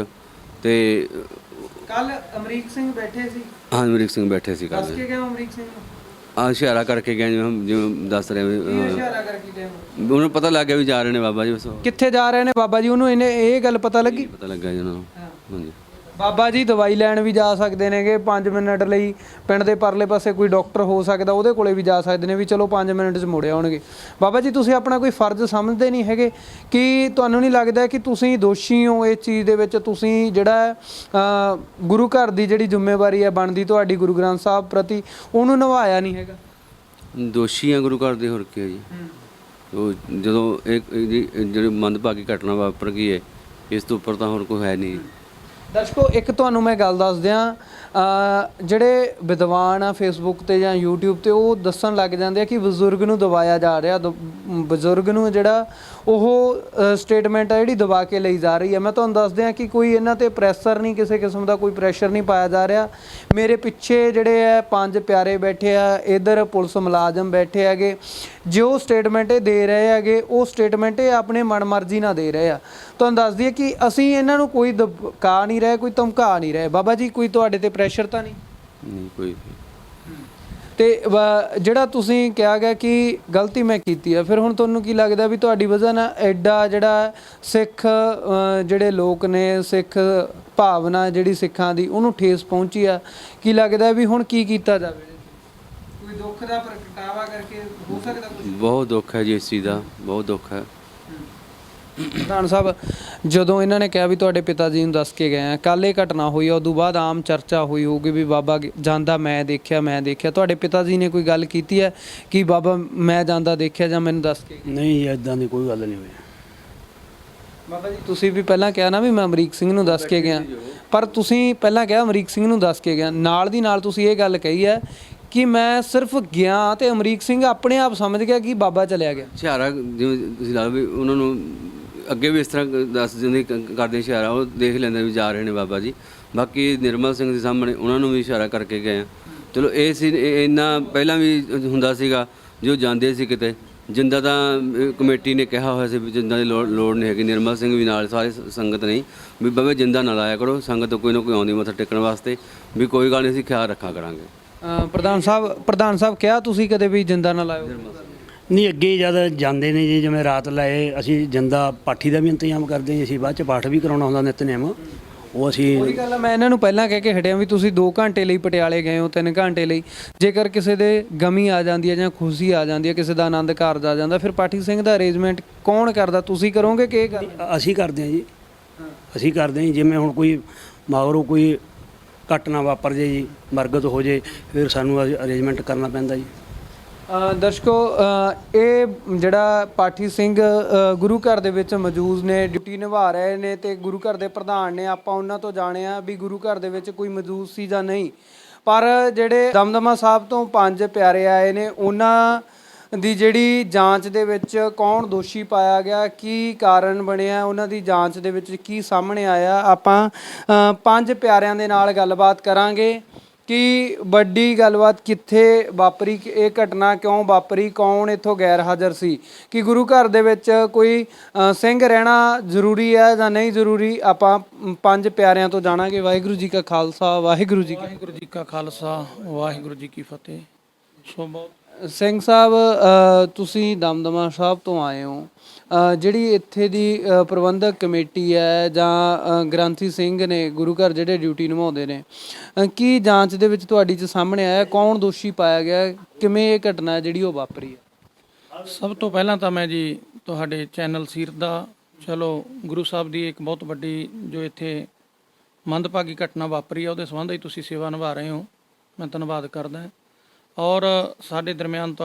ਤੇ ਕੱਲ ਅਮਰੀਕ ਸਿੰਘ ਬੈਠੇ ਸੀ? ਹਾਂ, ਅਮਰੀਕ ਸਿੰਘ ਬੈਠੇ ਸੀ ਕੱਲ੍ਹ। ਦੱਸ ਕੇ ਗਏ ਅਮਰੀਕ ਸਿੰਘ ਨੂੰ? ਇਸ਼ਾਰਾ ਕਰਕੇ ਗਏ, ਜਿਵੇਂ ਦੱਸ ਰਹੇ ਇਸ਼ਾਰਾ ਕਰਕੇ ਗਏ? ਉਹਨੂੰ ਪਤਾ ਲੱਗ ਗਿਆ ਵੀ ਜਾ ਰਹੇ ਨੇ ਬਾਬਾ ਜੀ। ਬਸ ਕਿੱਥੇ ਜਾ ਰਹੇ ਨੇ ਬਾਬਾ ਜੀ? ਉਹਨੂੰ ਇਹ ਗੱਲ ਪਤਾ ਲੱਗੀ? ਪਤਾ ਲੱਗਾ ਜੀ ਉਹਨਾਂ ਨੂੰ। ਹਾਂਜੀ। ਬਾਬਾ ਜੀ ਦਵਾਈ ਲੈਣ ਵੀ ਜਾ ਸਕਦੇ ਨੇਗੇ 5 ਮਿੰਟ ਲਈ, ਪਿੰਡ ਦੇ ਪਰਲੇ ਪਾਸੇ ਕੋਈ ਡਾਕਟਰ ਹੋ ਸਕਦਾ ਉਹਦੇ ਕੋਲੇ ਵੀ ਜਾ ਸਕਦੇ ਨੇ ਵੀ ਚਲੋ 5 ਮਿੰਟ 'ਚ ਮੁੜ ਆਉਣਗੇ। ਬਾਬਾ ਜੀ ਤੁਸੀਂ ਆਪਣਾ ਕੋਈ ਫਰਜ਼ ਸਮਝਦੇ ਨਹੀਂ ਹੈਗੇ ਕਿ ਤੁਹਾਨੂੰ ਨਹੀਂ ਲੱਗਦਾ ਕਿ ਤੁਸੀਂ ਦੋਸ਼ੀ ਹੋ ਇਸ ਚੀਜ਼ ਦੇ ਵਿੱਚ? ਤੁਸੀਂ ਜਿਹੜਾ ਗੁਰੂ ਘਰ ਦੀ ਜਿਹੜੀ ਜ਼ਿੰਮੇਵਾਰੀ ਹੈ ਬਣਦੀ ਤੁਹਾਡੀ ਗੁਰੂ ਗ੍ਰੰਥ ਸਾਹਿਬ ਪ੍ਰਤੀ, ਉਹਨੂੰ ਨਿਭਾਇਆ ਨਹੀਂ ਹੈਗਾ। ਦੋਸ਼ੀ ਆ ਗੁਰੂ ਘਰ ਦੇ, ਹੋਰ ਕੀ ਹੈ ਜੀ। ਉਹ ਜਦੋਂ ਜਿਹੜੀ ਮੰਦਭਾਗੀ ਘਟਨਾ ਵਾਪਰ ਗਈ ਹੈ, ਇਸ ਤੋਂ ਉੱਪਰ ਤਾਂ ਹੋਰ ਕੋਈ ਹੈ ਨਹੀਂ। ਦਰਸ਼ਕੋ ਇੱਕ ਤੁਹਾਨੂੰ ਮੈਂ ਗੱਲ ਦੱਸ ਦਿਆਂ, ਜਿਹੜੇ ਵਿਦਵਾਨ ਆ ਫੇਸਬੁੱਕ ਤੇ ਜਾਂ YouTube ਤੇ ਉਹ ਦੱਸਣ ਲੱਗ ਜਾਂਦੇ ਆ ਕਿ ਬਜ਼ੁਰਗ ਨੂੰ ਦਬਾਇਆ ਜਾ ਰਿਹਾ, ਬਜ਼ੁਰਗ ਨੂੰ ਜਿਹੜਾ ਉਹ ਸਟੇਟਮੈਂਟ ਆ ਜਿਹੜੀ ਦਬਾ ਕੇ ਲਈ ਜਾ ਰਹੀ ਹੈ। ਮੈਂ ਤੁਹਾਨੂੰ ਦੱਸ ਦਿਆਂ ਕਿ ਕੋਈ ਇਹਨਾਂ ਤੇ ਪ੍ਰੈਸ਼ਰ ਨਹੀਂ, ਕਿਸੇ ਕਿਸਮ ਦਾ ਕੋਈ ਪ੍ਰੈਸ਼ਰ ਨਹੀਂ ਪਾਇਆ ਜਾ ਰਿਹਾ। ਮੇਰੇ ਪਿੱਛੇ ਜਿਹੜੇ ਆ 5 ਪਿਆਰੇ ਬੈਠੇ ਆ, ਇਧਰ ਪੁਲਿਸ ਮੁਲਾਜ਼ਮ ਬੈਠੇ ਹੈਗੇ, ਜੋ ਸਟੇਟਮੈਂਟ ਇਹ ਦੇ ਰਹੇ ਹੈਗੇ ਉਹ ਸਟੇਟਮੈਂਟ ਇਹ ਆਪਣੇ ਮਨਮਰਜ਼ੀ ਨਾਲ ਦੇ ਰਹੇ ਆ। ਤੁਹਾਨੂੰ ਦੱਸ ਦਈਏ ਕਿ ਅਸੀਂ ਇਹਨਾਂ ਨੂੰ ਕੋਈ ਦਬਕਾ ਨਹੀਂ ਰਹੇ, ਕੋਈ ਧਮਕਾ ਨਹੀਂ ਰਹੇ। ਬਾਬਾ ਜੀ ਕੋਈ ਤੁਹਾਡੇ ਤੇ ਪ੍ਰੈਸ਼ਰ ਤਾਂ ਨਹੀਂ? ਨਹੀਂ ਕੋਈ। ਤੇ ਜਿਹੜਾ ਤੁਸੀਂ ਕਿਹਾ ਗਿਆ ਕਿ ਗਲਤੀ ਮੈਂ ਕੀਤੀ ਹੈ, ਫਿਰ ਹੁਣ ਤੁਹਾਨੂੰ ਕੀ ਲੱਗਦਾ ਵੀ ਤੁਹਾਡੀ ਵਜ੍ਹਾ ਨਾਲ ਐਡਾ ਜਿਹੜਾ ਸਿੱਖ ਜਿਹੜੇ ਲੋਕ ਨੇ, ਸਿੱਖ ਭਾਵਨਾ ਜਿਹੜੀ ਸਿੱਖਾਂ ਦੀ ਉਹਨੂੰ ਠੇਸ ਪਹੁੰਚੀ ਆ, ਕੀ ਲੱਗਦਾ ਵੀ ਹੁਣ ਕੀ ਕੀਤਾ ਜਾਵੇ? ਕੋਈ ਦੁੱਖ ਦਾ ਪ੍ਰਗਟਾਵਾ ਕਰਕੇ ਹੋ ਸਕਦਾ ਕੁਝ? ਬਹੁਤ ਦੁੱਖ ਹੈ ਜੀ, ਇਸ ਚੀਜ਼ ਦਾ ਬਹੁਤ ਦੁੱਖ ਹੈ। ਪ੍ਰਧਾਨ ਸਾਹਿਬ, ਜਦੋਂ ਇਹਨਾਂ ਨੇ ਕਿਹਾ ਵੀ ਤੁਹਾਡੇ ਪਿਤਾ ਜੀ ਨੂੰ ਦੱਸ ਕੇ ਗਏ ਆ, ਕੱਲ੍ਹ ਇਹ ਘਟਨਾ ਹੋਈ ਆ, ਉਦੋਂ ਬਾਅਦ ਆਮ ਚਰਚਾ ਹੋਈ ਹੋਊਗੀ ਵੀ ਬਾਬਾ ਜਾਂਦਾ ਮੈਂ ਦੇਖਿਆ। ਤੁਹਾਡੇ ਪਿਤਾ ਜੀ ਨੇ ਕੋਈ ਗੱਲ ਕੀਤੀ ਹੈ ਕਿ ਬਾਬਾ ਮੈਂ ਜਾਂਦਾ ਦੇਖਿਆ ਜਾਂ ਮੈਨੂੰ ਦੱਸ ਕੇ? ਨਹੀਂ, ਇਦਾਂ ਦੀ ਕੋਈ ਗੱਲ ਨਹੀਂ ਹੋਈ। ਬਾਬਾ ਜੀ ਤੁਸੀਂ ਵੀ ਪਹਿਲਾਂ ਕਿਹਾ ਨਾ ਵੀ ਮੈਂ ਅਮਰੀਕ ਸਿੰਘ ਨੂੰ ਦੱਸ ਕੇ ਗਿਆ, ਪਰ ਤੁਸੀਂ ਪਹਿਲਾਂ ਕਿਹਾ ਅਮਰੀਕ ਸਿੰਘ ਨੂੰ ਦੱਸ ਕੇ ਗਿਆ, ਨਾਲ ਦੀ ਨਾਲ ਤੁਸੀਂ ਇਹ ਗੱਲ ਕਹੀ ਹੈ ਕਿ ਮੈਂ ਸਿਰਫ ਗਿਆ ਤੇ ਅਮਰੀਕ ਸਿੰਘ ਆਪਣੇ ਆਪ ਸਮਝ ਗਿਆ ਕਿ ਬਾਬਾ ਚਲਿਆ ਗਿਆ। ਇਸ਼ਾਰਾ ਜਿਵੇਂ ਤੁਸੀਂ ਲਾ ਲਓ ਵੀ ਉਹਨਾਂ ਨੂੰ ਅੱਗੇ ਵੀ ਇਸ ਤਰ੍ਹਾਂ ਦੱਸ ਦਿੰਦੇ ਕਰਦੇ ਇਸ਼ਾਰਾ, ਉਹ ਦੇਖ ਲੈਂਦੇ ਵੀ ਜਾ ਰਹੇ ਨੇ ਬਾਬਾ ਜੀ। ਬਾਕੀ ਨਿਰਮਲ ਸਿੰਘ ਦੇ ਸਾਹਮਣੇ ਉਹਨਾਂ ਨੂੰ ਵੀ ਇਸ਼ਾਰਾ ਕਰਕੇ ਗਏ ਆ। ਚਲੋ ਇਹ ਸੀ, ਇੰਨਾ ਪਹਿਲਾਂ ਵੀ ਹੁੰਦਾ ਸੀਗਾ ਜੋ ਜਾਂਦੇ ਸੀ ਕਿਤੇ। ਜਿੰਦਾ ਤਾਂ ਕਮੇਟੀ ਨੇ ਕਿਹਾ ਹੋਇਆ ਸੀ ਵੀ ਜਿੰਦਾ ਦੀ ਲੋੜ ਨਹੀਂ ਹੈਗੀ। ਨਿਰਮਲ ਸਿੰਘ ਵੀ ਨਾਲ, ਸਾਰੇ ਸੰਗਤ ਨਹੀਂ ਵੀ ਬਾਬਾ ਜਿੰਦਾ ਨਾ ਲਾਇਆ ਕਰੋ, ਸੰਗਤ ਕੋਈ ਨਾ ਕੋਈ ਆਉਂਦੀ ਮੱਥਾ ਟੇਕਣ ਵਾਸਤੇ, ਵੀ ਕੋਈ ਗੱਲ ਨਹੀਂ ਅਸੀਂ ਖਿਆਲ ਰੱਖਾ ਕਰਾਂਗੇ। ਪ੍ਰਧਾਨ ਸਾਹਿਬ ਕਿਹਾ ਤੁਸੀਂ ਕਦੇ ਵੀ ਜਿੰਦਾ ਨਾ ਲਾਇਓ? ਨਹੀਂ, ਅੱਗੇ ਜਦ ਜਾਂਦੇ ਨੇ ਜੀ, ਜਿਵੇਂ ਰਾਤ ਲਾਏ, ਅਸੀਂ ਜਿੰਦਾ ਪਾਠੀ ਦਾ ਵੀ ਇੰਤਜ਼ਾਮ ਕਰਦੇ ਜੀ। ਅਸੀਂ ਬਾਅਦ 'ਚ ਪਾਠ ਵੀ ਕਰਾਉਣਾ ਹੁੰਦਾ ਨਿਤਨੇਮ, ਉਹ ਅਸੀਂ। ਉਹੀ ਗੱਲ ਮੈਂ ਇਹਨਾਂ ਨੂੰ ਪਹਿਲਾਂ ਕਹਿ ਕੇ ਹਟਿਆ ਵੀ ਤੁਸੀਂ 2 ਘੰਟੇ ਲਈ ਪਟਿਆਲੇ ਗਏ ਹੋ, 3 ਘੰਟੇ ਲਈ, ਜੇਕਰ ਕਿਸੇ ਦੇ ਗਮੀ ਆ ਜਾਂਦੀ ਹੈ ਜਾਂ ਖੁਸ਼ੀ ਆ ਜਾਂਦੀ ਹੈ, ਕਿਸੇ ਦਾ ਆਨੰਦ ਕਾਰਜ ਆ ਜਾਂਦਾ, ਫਿਰ ਪਾਠੀ ਸਿੰਘ ਦਾ ਅਰੇਂਜਮੈਂਟ ਕੌਣ ਕਰਦਾ? ਤੁਸੀਂ ਕਰੋਗੇ ਕਿ ਇਹ ਕਰ? ਅਸੀਂ ਕਰਦੇ ਹਾਂ ਜੀ, ਅਸੀਂ ਕਰਦੇ ਹਾਂ। ਜਿਵੇਂ ਹੁਣ ਕੋਈ ਮਗਰੋਂ ਕੋਈ ਘਟਨਾ ਵਾਪਰ ਜੇ ਜੀ, ਮਰਗਤ ਹੋ ਜੇ, ਫਿਰ ਸਾਨੂੰ ਅਰੇਂਜਮੈਂਟ ਕਰਨਾ ਪੈਂਦਾ ਜੀ। ਦਰਸ਼ਕੋ ਇਹ ਜਿਹੜਾ ਪਾਠੀ ਸਿੰਘ ਗੁਰੂ ਘਰ ਦੇ ਵਿੱਚ ਮੌਜੂਦ ਨੇ, ਡਿਊਟੀ ਨਿਭਾ ਰਹੇ ਨੇ, ਤੇ ਗੁਰੂ ਘਰ ਦੇ ਪ੍ਰਧਾਨ ਨੇ। ਆਪਾਂ ਉਹਨਾਂ ਤੋਂ ਜਾਣਿਆ ਵੀ ਗੁਰੂ ਘਰ ਦੇ ਵਿੱਚ ਕੋਈ ਮੌਜੂਦ ਸੀ ਜਾਂ ਨਹੀਂ, ਪਰ ਜਿਹੜੇ ਦਮਦਮਾ ਸਾਹਿਬ ਤੋਂ 5 ਪਿਆਰੇ ਆਏ ਨੇ, ਉਹਨਾਂ ਦੀ ਜਿਹੜੀ ਜਾਂਚ ਦੇ ਵਿੱਚ ਕੌਣ ਦੋਸ਼ੀ ਪਾਇਆ ਗਿਆ, ਕੀ ਕਾਰਨ ਬਣਿਆ, ਉਹਨਾਂ ਦੀ ਜਾਂਚ ਦੇ ਵਿੱਚ ਕੀ ਸਾਹਮਣੇ ਆਇਆ, ਆਪਾਂ 5 ਪਿਆਰਿਆਂ ਦੇ ਨਾਲ ਗੱਲਬਾਤ ਕਰਾਂਗੇ ਕਿ ਵੱਡੀ ਗੱਲਬਾਤ ਕਿੱਥੇ ਵਾਪਰੀ, ਇਹ ਘਟਨਾ ਕਿਉਂ ਵਾਪਰੀ, ਕੌਣ ਇੱਥੋਂ ਗੈਰ ਹਾਜ਼ਰ ਸੀ, ਕਿ ਗੁਰੂ ਘਰ ਦੇ ਵਿੱਚ ਕੋਈ ਸਿੰਘ ਰਹਿਣਾ ਜ਼ਰੂਰੀ ਹੈ ਜਾਂ ਨਹੀਂ ਜ਼ਰੂਰੀ। ਆਪਾਂ 5 ਪਿਆਰਿਆਂ ਤੋਂ ਜਾਣਾਂਗੇ। ਵਾਹਿਗੁਰੂ ਜੀ ਕਾ ਖਾਲਸਾ, ਵਾਹਿਗੁਰੂ ਜੀ ਕਾ ਖਾਲਸਾ, ਵਾਹਿਗੁਰੂ ਜੀ ਕੀ ਫਤਿਹ। ਸੋ ਬਹੁਤ ਸਿੰਘ ਸਾਹਿਬ, ਤੁਸੀਂ ਦਮਦਮਾ ਸਾਹਿਬ ਤੋਂ ਆਏ ਹੋ, ਜਿਹੜੀ ਇੱਥੇ ਦੀ ਪ੍ਰਬੰਧਕ ਕਮੇਟੀ ਹੈ ਜਾਂ ਗ੍ਰੰਥੀ ਸਿੰਘ ਨੇ ਗੁਰੂ ਘਰ ਜਿਹੜੇ ਡਿਊਟੀ ਨਿਭਾਉਂਦੇ ਨੇ, ਕੀ ਜਾਂਚ ਦੇ ਵਿੱਚ ਤੁਹਾਡੀ 'ਚ ਸਾਹਮਣੇ ਆਇਆ ਕੌਣ ਦੋਸ਼ੀ ਪਾਇਆ ਗਿਆ, ਕਿਵੇਂ ਇਹ ਘਟਨਾ ਜਿਹੜੀ ਉਹ ਵਾਪਰੀ ਹੈ? ਸਭ ਤੋਂ ਪਹਿਲਾਂ ਤਾਂ ਮੈਂ ਜੀ ਤੁਹਾਡੇ ਚੈਨਲ ਸੀਰਤ ਦਾ, ਚਲੋ ਗੁਰੂ ਸਾਹਿਬ ਦੀ ਇੱਕ ਬਹੁਤ ਵੱਡੀ ਜੋ ਇੱਥੇ ਮੰਦਭਾਗੀ ਘਟਨਾ ਵਾਪਰੀ ਆ, ਉਹਦੇ ਸੰਬੰਧ ਵਿੱਚ ਤੁਸੀਂ ਸੇਵਾ ਨਿਭਾ ਰਹੇ ਹੋ, ਮੈਂ ਧੰਨਵਾਦ ਕਰਦਾ। ਔਰ ਸਾਡੇ ਦਰਮਿਆਨ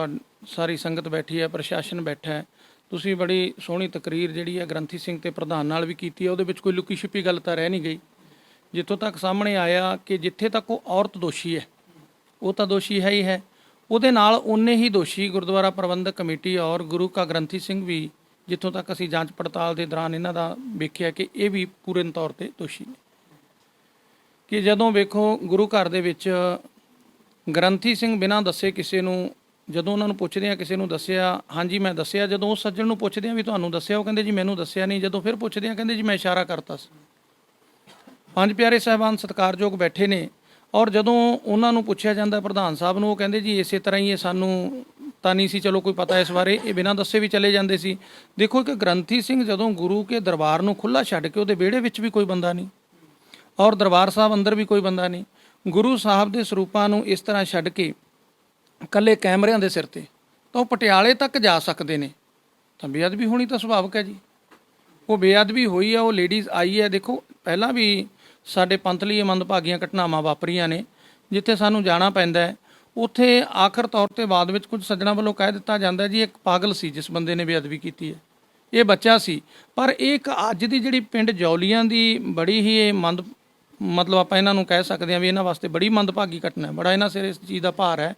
ਸਾਰੀ ਸੰਗਤ ਬੈਠੀ ਹੈ, ਪ੍ਰਸ਼ਾਸਨ ਬੈਠਾ ਹੈ, ਤੁਸੀਂ ਬੜੀ ਸੋਹਣੀ ਤਕਰੀਰ ਜਿਹੜੀ ਹੈ ਗ੍ਰੰਥੀ ਸਿੰਘ ਤੇ ਪ੍ਰਧਾਨ ਨਾਲ ਵੀ ਕੀਤੀ ਹੈ। ਉਹਦੇ ਵਿੱਚ ਕੋਈ ਲੁਕੀ ਛਿਪੀ ਗੱਲ ਤਾਂ ਰਹਿ ਨਹੀਂ ਗਈ। ਜਿੱਥੋਂ ਤੱਕ ਸਾਹਮਣੇ ਆਇਆ ਕਿ ਜਿੱਥੇ ਤੱਕ ਉਹ ਔਰਤ ਦੋਸ਼ੀ ਹੈ, ਉਹ ਤਾਂ ਦੋਸ਼ੀ ਹੈ ਹੀ ਹੈ, ਉਹਦੇ ਨਾਲ ਉਨੇ ਹੀ ਦੋਸ਼ੀ ਗੁਰਦੁਆਰਾ ਪ੍ਰਬੰਧਕ ਕਮੇਟੀ ਔਰ ਗੁਰੂ ਕਾ ਗ੍ਰੰਥੀ ਸਿੰਘ ਵੀ, ਜਿੱਥੋਂ ਤੱਕ ਅਸੀਂ ਜਾਂਚ ਪੜਤਾਲ ਦੇ ਦੌਰਾਨ ਇਹਨਾਂ ਦਾ ਵੇਖਿਆ ਕਿ ਇਹ ਵੀ ਪੂਰਨ ਤੌਰ ਤੇ ਦੋਸ਼ੀ ਨੇ। ਕਿ ਜਦੋਂ ਵੇਖੋ ਗੁਰੂ ਘਰ ਦੇ ਵਿੱਚ ਗ੍ਰੰਥੀ ਸਿੰਘ ਬਿਨਾਂ ਦੱਸੇ ਕਿਸੇ ਨੂੰ, ਜਦੋਂ ਉਹਨਾਂ ਨੂੰ ਪੁੱਛਦੇ ਆ ਕਿਸੇ ਨੂੰ ਦੱਸਿਆ, ਹਾਂਜੀ ਮੈਂ ਦੱਸਿਆ। ਜਦੋਂ ਉਸ ਸੱਜਣ ਨੂੰ ਪੁੱਛਦੇ ਆ ਵੀ ਤੁਹਾਨੂੰ ਦੱਸਿਆ, ਉਹ ਕਹਿੰਦੇ ਜੀ ਮੈਨੂੰ ਦੱਸਿਆ ਨਹੀਂ। ਜਦੋਂ ਫਿਰ ਪੁੱਛਦੇ ਆ ਕਹਿੰਦੇ ਜੀ ਮੈਂ ਇਸ਼ਾਰਾ ਕਰਤਾ ਸੀ। 5 ਪਿਆਰੇ ਸਾਹਿਬਾਨ ਸਤਿਕਾਰਯੋਗ ਬੈਠੇ ਨੇ, ਔਰ ਜਦੋਂ ਉਹਨਾਂ ਨੂੰ ਪੁੱਛਿਆ ਜਾਂਦਾ ਪ੍ਰਧਾਨ ਸਾਹਿਬ ਨੂੰ, ਉਹ ਕਹਿੰਦੇ ਜੀ ਇਸੇ ਤਰ੍ਹਾਂ ਹੀ ਇਹ ਸਾਨੂੰ ਤਾਂ ਨਹੀਂ ਸੀ ਚਲੋ ਕੋਈ ਪਤਾ ਇਸ ਬਾਰੇ, ਇਹ ਬਿਨਾਂ ਦੱਸੇ ਵੀ ਚਲੇ ਜਾਂਦੇ ਸੀ। ਦੇਖੋ ਇੱਕ ਗ੍ਰੰਥੀ ਸਿੰਘ ਜਦੋਂ ਗੁਰੂ ਕੇ ਦਰਬਾਰ ਨੂੰ ਖੁੱਲ੍ਹਾ ਛੱਡ ਕੇ, ਉਹਦੇ ਵਿਹੜੇ ਵਿੱਚ ਵੀ ਕੋਈ ਬੰਦਾ ਨਹੀਂ, ਔਰ ਦਰਬਾਰ ਸਾਹਿਬ ਅੰਦਰ ਵੀ ਕੋਈ ਬੰਦਾ ਨਹੀਂ, ਗੁਰੂ ਸਾਹਿਬ ਦੇ ਸਰੂਪਾਂ ਨੂੰ ਇਸ ਤਰ੍ਹਾਂ ਛੱਡ ਕੇ ਇਕੱਲੇ ਕੈਮਰਿਆਂ ਦੇ ਸਿਰ ਤੇ, ਤਾਂ ਉਹ ਪਟਿਆਲੇ ਤੱਕ ਜਾ ਸਕਦੇ ਨੇ, ਤਾਂ ਬੇਅਦਬੀ ਹੋਣੀ ਤਾਂ ਸੁਭਾਵਿਕ ਹੈ ਜੀ। ਉਹ ਬੇਅਦਬੀ ਹੋਈ ਹੈ, ਉਹ ਲੇਡੀਜ਼ ਆਈ ਹੈ। ਦੇਖੋ ਪਹਿਲਾਂ ਵੀ ਸਾਡੇ ਪੰਥ ਲਈ ਇਹ ਮੰਦਭਾਗੀਆਂ ਘਟਨਾਵਾਂ ਵਾਪਰੀਆਂ ਨੇ, ਜਿੱਥੇ ਸਾਨੂੰ ਜਾਣਾ ਪੈਂਦਾ ਹੈ ਉੱਥੇ ਆਖਰ ਤੌਰ ਤੇ ਬਾਅਦ ਵਿੱਚ ਕੁਝ ਸੱਜਣਾ ਵੱਲੋਂ ਕਹਿ ਦਿੱਤਾ ਜਾਂਦਾ ਜੀ ਇੱਕ ਪਾਗਲ ਸੀ ਜਿਸ ਬੰਦੇ ਨੇ ਬੇਅਦਬੀ ਕੀਤੀ ਹੈ, ਇਹ ਬੱਚਾ ਸੀ। ਪਰ ਇਹ ਇੱਕ ਅੱਜ ਦੀ ਜਿਹੜੀ ਪਿੰਡ ਜੌਲੀਆਂ ਦੀ ਬੜੀ ਹੀ ਇਹ ਮਤਲਬ ਆਪਾਂ ਇਹਨਾਂ ਨੂੰ ਕਹਿ ਸਕਦੇ ਹਾਂ ਵੀ ਇਹਨਾਂ ਵਾਸਤੇ ਬੜੀ ਮੰਦਭਾਗੀ ਘਟਨਾ ਹੈ। ਬੜਾ ਇਹਨਾਂ ਸਿਰ ਇਸ ਚੀਜ਼ ਦਾ ਭਾਰ ਹੈ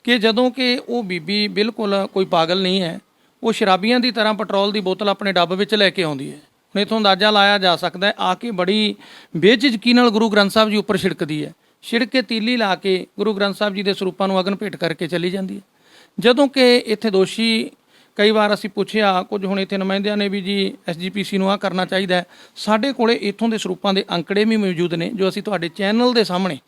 ਕਿ ਜਦੋਂ ਕਿ ਉਹ ਬੀਬੀ ਬਿਲਕੁਲ ਕੋਈ ਪਾਗਲ ਨਹੀਂ ਹੈ, ਉਹ ਸ਼ਰਾਬੀਆਂ ਦੀ ਤਰ੍ਹਾਂ ਪੈਟਰੋਲ ਦੀ ਬੋਤਲ ਆਪਣੇ ਡੱਬ ਵਿੱਚ ਲੈ ਕੇ ਆਉਂਦੀ ਹੈ। ਹੁਣ ਇੱਥੋਂ ਅੰਦਾਜ਼ਾ ਲਾਇਆ ਜਾ ਸਕਦਾ ਹੈ, ਆ ਕੇ ਬੜੀ ਬੇਝਿਜਕੀ ਨਾਲ ਗੁਰੂ ਗ੍ਰੰਥ ਸਾਹਿਬ ਜੀ ਉੱਪਰ ਛਿੜਕਦੀ ਹੈ, ਛਿੜਕ ਕੇ ਤੀਲੀ ਲਾ ਕੇ ਗੁਰੂ ਗ੍ਰੰਥ ਸਾਹਿਬ ਜੀ ਦੇ ਸਰੂਪਾਂ ਨੂੰ ਅਗਨ ਭੇਟ ਕਰਕੇ ਚਲੀ ਜਾਂਦੀ ਹੈ। ਜਦੋਂ ਕਿ ਇੱਥੇ ਦੋਸ਼ੀ ਕਈ ਵਾਰ ਅਸੀਂ ਪੁੱਛਿਆ, ਕੁਝ ਹੁਣ ਇੱਥੇ ਨੁਮਾਇੰਦਿਆਂ ਨੇ ਵੀ ਜੀ ਐਸਜੀਪੀਸੀ ਨੂੰ ਆਹ ਕਰਨਾ ਚਾਹੀਦਾ ਹੈ। ਸਾਡੇ ਕੋਲੇ ਇੱਥੋਂ ਦੇ ਸਰੂਪਾਂ ਦੇ ਅੰਕੜੇ ਵੀ ਮੌਜੂਦ ਨੇ ਜੋ ਅਸੀਂ ਤੁਹਾਡੇ ਚੈਨਲ ਦੇ ਸਾਹਮਣੇ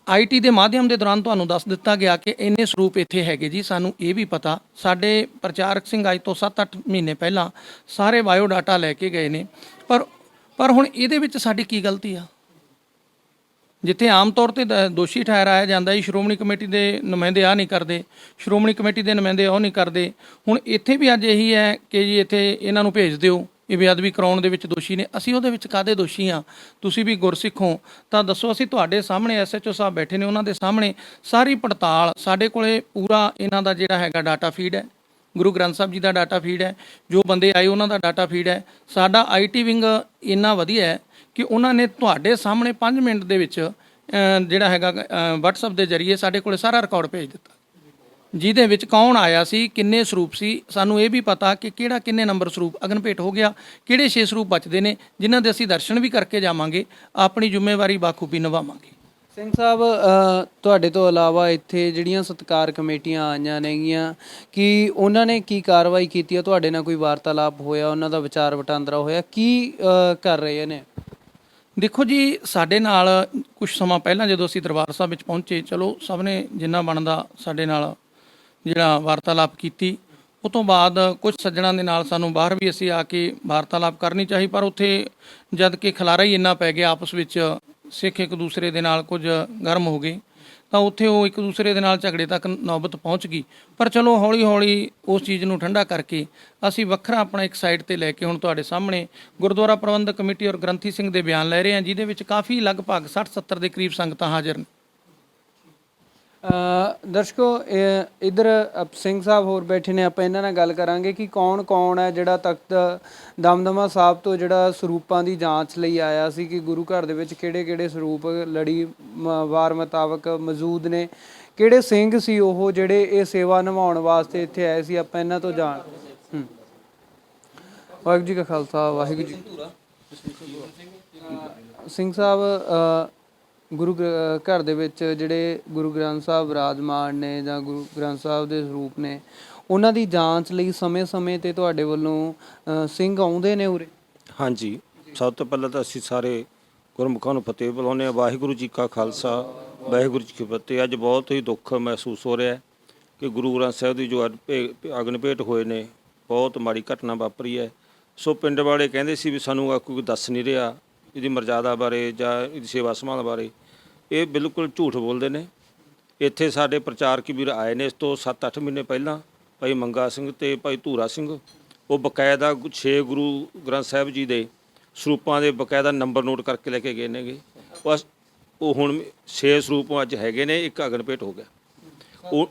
ਆਈਟੀ ਦੇ ਮਾਧਿਅਮ ਦੇ ਦੌਰਾਨ ਤੁਹਾਨੂੰ ਦੱਸ ਦਿੱਤਾ ਗਿਆ ਕਿ ਇੰਨੇ ਸਰੂਪ ਇੱਥੇ ਹੈਗੇ ਜੀ। ਸਾਨੂੰ ਇਹ ਵੀ ਪਤਾ, ਸਾਡੇ ਪ੍ਰਚਾਰਕ ਸਿੰਘ ਅੱਜ ਤੋਂ 7-8 ਮਹੀਨੇ ਪਹਿਲਾਂ ਸਾਰੇ ਬਾਇਓ ਡਾਟਾ ਲੈ ਕੇ ਗਏ ਨੇ। ਪਰ ਹੁਣ ਇਹਦੇ ਵਿੱਚ ਸਾਡੀ ਕੀ ਗਲਤੀ ਆ? ਜਿੱਥੇ ਆਮ ਤੌਰ ਤੇ ਦੋਸ਼ੀ ਠਹਿਰਾਇਆ ਜਾਂਦਾ ਜੀ, ਸ਼੍ਰੋਮਣੀ ਕਮੇਟੀ ਦੇ ਨੁਮਾਇੰਦੇ ਆ ਨਹੀਂ ਕਰਦੇ, ਸ਼੍ਰੋਮਣੀ ਕਮੇਟੀ ਦੇ ਨੁਮਾਇੰਦੇ ਉਹ ਨਹੀਂ ਕਰਦੇ। ਹੁਣ ਇੱਥੇ ਵੀ ਅੱਜ ਇਹੀ ਹੈ ਕਿ ਜੀ ਇੱਥੇ ਇਹਨਾਂ ਨੂੰ ਭੇਜ ਦਿਓ, ਇਹ ਬੇਅਦਬੀ ਕਰਾਉਣ ਦੇ ਵਿੱਚ ਦੋਸ਼ੀ ਨੇ। ਅਸੀਂ ਉਹਦੇ ਵਿੱਚ ਕਾਹਦੇ ਦੋਸ਼ੀ ਹਾਂ? ਤੁਸੀਂ ਵੀ ਗੁਰਸਿੱਖ ਹੋ ਤਾਂ ਦੱਸੋ। ਅਸੀਂ ਤੁਹਾਡੇ ਸਾਹਮਣੇ ਐਸਐਚਓ ਸਾਹਿਬ ਬੈਠੇ ਨੇ, ਉਹਨਾਂ ਦੇ ਸਾਹਮਣੇ ਸਾਰੀ ਪੜਤਾਲ, ਸਾਡੇ ਕੋਲੇ ਪੂਰਾ ਇਹਨਾਂ ਦਾ ਜਿਹੜਾ ਹੈਗਾ ਡਾਟਾ ਫੀਡ ਹੈ, ਗੁਰੂ ਗ੍ਰੰਥ ਸਾਹਿਬ ਜੀ ਦਾ ਡਾਟਾ ਫੀਡ ਹੈ, ਜੋ ਬੰਦੇ ਆਏ ਉਹਨਾਂ ਦਾ ਡਾਟਾ ਫੀਡ ਹੈ। ਸਾਡਾ ਆਈਟੀ ਵਿੰਗ ਇੰਨਾ ਵਧੀਆ ਹੈ ਕਿ ਉਹਨਾਂ ਨੇ ਤੁਹਾਡੇ ਸਾਹਮਣੇ 5 ਮਿੰਟ ਦੇ ਵਿੱਚ ਜਿਹੜਾ ਹੈਗਾ WhatsApp ਦੇ ਜ਼ਰੀਏ ਸਾਡੇ ਕੋਲੇ ਸਾਰਾ ਰਿਕਾਰਡ ਭੇਜ ਦਿੱਤਾ, ਜਿਹਦੇ ਵਿੱਚ ਕੌਣ ਆਇਆ ਸੀ, ਕਿੰਨੇ ਸਰੂਪ ਸੀ। ਸਾਨੂੰ ਇਹ ਵੀ ਪਤਾ ਕਿ ਕਿਹੜਾ ਕਿੰਨੇ ਨੰਬਰ ਸਰੂਪ ਅਗਨ ਭੇਟ ਹੋ ਗਿਆ, ਕਿਹੜੇ 6 ਸਰੂਪ ਬਚਦੇ ਨੇ ਜਿਨ੍ਹਾਂ ਦੇ ਅਸੀਂ ਦਰਸ਼ਨ ਵੀ ਕਰਕੇ ਜਾਵਾਂਗੇ, ਆਪਣੀ ਜ਼ਿੰਮੇਵਾਰੀ ਬਾਖੂਬੀ ਨਿਭਾਵਾਂਗੇ। ਸਿੰਘ ਸਾਹਿਬ, ਤੁਹਾਡੇ ਤੋਂ ਇਲਾਵਾ ਇੱਥੇ ਜਿਹੜੀਆਂ ਸਤਿਕਾਰ ਕਮੇਟੀਆਂ ਆਈਆਂ ਨੇਗੀਆਂ, ਕਿ ਉਹਨਾਂ ਨੇ ਕੀ ਕਾਰਵਾਈ ਕੀਤੀ ਹੈ? ਤੁਹਾਡੇ ਨਾਲ ਕੋਈ ਵਾਰਤਾਲਾਪ ਹੋਇਆ, ਉਹਨਾਂ ਦਾ ਵਿਚਾਰ ਵਟਾਂਦਰਾ ਹੋਇਆ, ਕੀ ਕਰ ਰਹੇ ਨੇ? ਦੇਖੋ ਜੀ, ਸਾਡੇ ਨਾਲ ਕੁਝ ਸਮਾਂ ਪਹਿਲਾਂ ਜਦੋਂ ਅਸੀਂ ਦਰਬਾਰ ਸਾਹਿਬ ਵਿੱਚ ਪਹੁੰਚੇ, ਚਲੋ ਸਭ ਨੇ ਜਿੰਨਾ ਬਣਦਾ ਸਾਡੇ ਨਾਲ ਜਿਹੜਾ ਵਾਰਤਾਲਾਪ ਕੀਤੀ। ਉਹ ਤੋਂ ਬਾਅਦ ਕੁਝ ਸੱਜਣਾਂ ਦੇ ਨਾਲ ਸਾਨੂੰ ਬਾਹਰ ਵੀ ਅਸੀਂ ਆ ਕੇ ਵਾਰਤਾਲਾਪ ਕਰਨੀ ਚਾਹੀ, ਪਰ ਉੱਥੇ ਜਦ ਕਿ ਖਲਾਰਾ ਹੀ ਇੰਨਾ ਪੈ ਗਿਆ ਆਪਸ ਵਿੱਚ, ਸਿੱਖ ਇੱਕ ਦੂਸਰੇ ਦੇ ਨਾਲ ਕੁਝ ਗਰਮ ਹੋ ਗਏ, ਤਾਂ ਉੱਥੇ ਉਹ ਇੱਕ ਦੂਸਰੇ ਦੇ ਨਾਲ ਝਗੜੇ ਤੱਕ ਨੌਬਤ ਪਹੁੰਚ ਗਈ। ਪਰ ਚਲੋ ਹੌਲੀ ਹੌਲੀ ਉਸ ਚੀਜ਼ ਨੂੰ ਠੰਡਾ ਕਰਕੇ ਅਸੀਂ ਵੱਖਰਾ ਆਪਣਾ ਇੱਕ ਸਾਈਡ ਤੇ ਲੈ ਕੇ ਹੁਣ ਤੁਹਾਡੇ ਸਾਹਮਣੇ ਗੁਰਦੁਆਰਾ ਪ੍ਰਬੰਧਕ ਕਮੇਟੀ ਔਰ ਗ੍ਰੰਥੀ ਸਿੰਘ ਦੇ ਬਿਆਨ ਲੈ ਰਹੇ ਹਾਂ, ਜਿਹਦੇ ਵਿੱਚ ਕਾਫੀ ਲਗਭਗ 60-70 ਦੇ ਕਰੀਬ ਸੰਗਤਾਂ ਹਾਜ਼ਰ ਨੇ। ਦਰਸ਼ਕੋ, ਇੱਧਰ ਸਿੰਘ ਸਾਹਿਬ ਹੋਰ ਬੈਠੇ ਨੇ, ਆਪਾਂ ਇਹਨਾਂ ਨਾਲ ਗੱਲ ਕਰਾਂਗੇ ਕਿ ਕੌਣ ਹੈ ਜਿਹੜਾ ਤਖਤ ਦਮਦਮਾ ਸਾਹਿਬ ਤੋਂ ਜਿਹੜਾ ਸਰੂਪਾਂ ਦੀ ਜਾਂਚ ਲਈ ਆਇਆ ਸੀ, ਕਿ ਗੁਰੂ ਘਰ ਦੇ ਵਿੱਚ ਕਿਹੜੇ ਸਰੂਪ ਲੜੀ ਵਾਰ ਮੁਤਾਬਕ ਮੌਜੂਦ ਨੇ, ਕਿਹੜੇ ਸਿੰਘ ਸੀ ਉਹ ਜਿਹੜੇ ਇਹ ਸੇਵਾ ਨਿਭਾਉਣ ਵਾਸਤੇ ਇੱਥੇ ਆਏ ਸੀ। ਆਪਾਂ ਇਹਨਾਂ ਤੋਂ ਜਾਣ। ਵਾਹਿਗੁਰੂ ਜੀ ਕਾ ਖਾਲਸਾ, ਵਾਹਿਗੁਰੂ ਜੀ। ਸਿੰਘ ਸਾਹਿਬ, ਗੁਰੂ ਘਰ ਦੇ ਵਿੱਚ ਜਿਹੜੇ ਗੁਰੂ ਗ੍ਰੰਥ ਸਾਹਿਬ ਵਿਰਾਜਮਾਨ ਨੇ ਜਾਂ ਗੁਰੂ ਗ੍ਰੰਥ ਸਾਹਿਬ ਦੇ ਸਰੂਪ ਨੇ, ਉਹਨਾਂ ਦੀ ਜਾਂਚ ਲਈ ਸਮੇਂ-ਸਮੇਂ ਤੇ ਤੁਹਾਡੇ ਵੱਲੋਂ ਸਿੰਘ ਆਉਂਦੇ ਨੇ ਉਰੇ? ਹਾਂਜੀ, ਸਭ ਤੋਂ ਪਹਿਲਾਂ ਤਾਂ ਅਸੀਂ ਸਾਰੇ ਗੁਰਮੁਖਾਂ ਨੂੰ ਫਤਿਹ ਬੁਲਾਉਂਦੇ ਹਾਂ। ਵਾਹਿਗੁਰੂ ਜੀ ਕਾ ਖਾਲਸਾ, ਵਾਹਿਗੁਰੂ ਜੀ ਕੀ ਫਤਿਹ। ਅੱਜ ਬਹੁਤ ਹੀ ਦੁੱਖ ਮਹਿਸੂਸ ਹੋ ਰਿਹਾ ਹੈ ਕਿ ਗੁਰੂ ਗ੍ਰੰਥ ਸਾਹਿਬ ਦੀ ਜੋ ਅਗਨ ਭੇਟ ਹੋਏ ਨੇ, ਬਹੁਤ ਮਾੜੀ ਘਟਨਾ ਵਾਪਰੀ ਹੈ। ਸੋ ਪਿੰਡ ਵਾਲੇ ਕਹਿੰਦੇ ਸੀ ਵੀ ਸਾਨੂੰ ਕੋਈ ਦੱਸ ਨਹੀਂ ਰਿਹਾ ਇਹਦੀ ਮਰਜ਼ਾਦਾ ਬਾਰੇ ਜਾਂ ਇਹਦੀ ਸੇਵਾ ਸੰਭਾਲ ਬਾਰੇ। ਇਹ ਬਿਲਕੁਲ ਝੂਠ ਬੋਲਦੇ ਨੇ। ਇੱਥੇ ਸਾਡੇ ਪ੍ਰਚਾਰਕ ਵੀਰ ਆਏ ਨੇ ਇਸ ਤੋਂ 7-8 ਮਹੀਨੇ ਪਹਿਲਾਂ, ਭਾਈ ਮੰਗਾ ਸਿੰਘ ਤੇ ਭਾਈ ਧੂਰਾ ਸਿੰਘ। ਉਹ ਬਕਾਇਦਾ 6 ਗੁਰੂ ਗ੍ਰੰਥ ਸਾਹਿਬ ਜੀ ਦੇ ਸਰੂਪਾਂ ਦੇ ਬਕਾਇਦਾ ਨੰਬਰ ਨੋਟ ਕਰਕੇ ਲੈ ਕੇ ਗਏ ਨੇਗੇ। ਬਸ ਉਹ ਹੁਣ 6 ਸਰੂਪ ਅੱਜ ਹੈਗੇ ਨੇ, ਇੱਕ ਅਗਨ ਭੇਟ ਹੋ ਗਿਆ, ਉਹ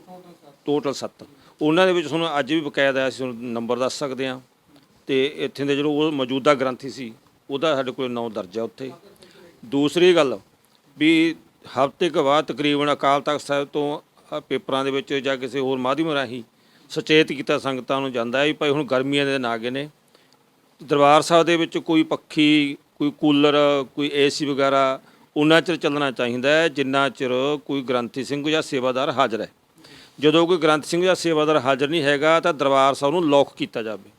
ਟੋਟਲ 7। ਉਹਨਾਂ ਦੇ ਵਿੱਚ ਤੁਹਾਨੂੰ ਅੱਜ ਵੀ ਬਕਾਇਦਾ ਅਸੀਂ ਤੁਹਾਨੂੰ ਨੰਬਰ ਦੱਸ ਸਕਦੇ ਹਾਂ। ਅਤੇ ਇੱਥੇ ਦੇ ਜਿਹੜਾ ਉਹ ਮੌਜੂਦਾ ਗ੍ਰੰਥੀ ਸੀ ਉਹਦਾ ਸਾਡੇ ਕੋਲ 9 ਦਰਜ ਹੈ ਉੱਥੇ। ਦੂਸਰੀ ਗੱਲ ਵੀ ਹਫ਼ਤੇ ਕੁ ਬਾਅਦ ਤਕਰੀਬਨ ਅਕਾਲ ਤਖਤ ਸਾਹਿਬ ਤੋਂ ਪੇਪਰਾਂ ਦੇ ਵਿੱਚ ਜਾਂ ਕਿਸੇ ਹੋਰ ਮਾਧਿਅਮ ਰਾਹੀਂ ਸੁਚੇਤ ਕੀਤਾ ਸੰਗਤਾਂ ਨੂੰ ਜਾਂਦਾ ਹੈ ਵੀ ਭਾਈ ਹੁਣ ਗਰਮੀਆਂ ਦੇ ਦਿਨ ਆ ਗਏ ਨੇ, ਦਰਬਾਰ ਸਾਹਿਬ ਦੇ ਵਿੱਚ ਕੋਈ ਪੱਖੀ, ਕੋਈ ਕੂਲਰ, ਕੋਈ ਏਸੀ ਵਗੈਰਾ ਉਨਾ ਚਿਰ ਚੱਲਣਾ ਚਾਹੀਦਾ ਹੈ ਜਿੰਨਾ ਚਿਰ ਕੋਈ ਗ੍ਰੰਥੀ ਸਿੰਘ ਜਾਂ ਸੇਵਾਦਾਰ ਹਾਜ਼ਰ ਹੈ। ਜਦੋਂ ਕੋਈ ਗ੍ਰੰਥੀ ਸਿੰਘ ਜਾਂ ਸੇਵਾਦਾਰ ਹਾਜ਼ਰ ਨਹੀਂ ਹੈਗਾ ਤਾਂ ਦਰਬਾਰ ਸਾਹਿਬ ਨੂੰ ਲੌਕ ਕੀਤਾ ਜਾਵੇ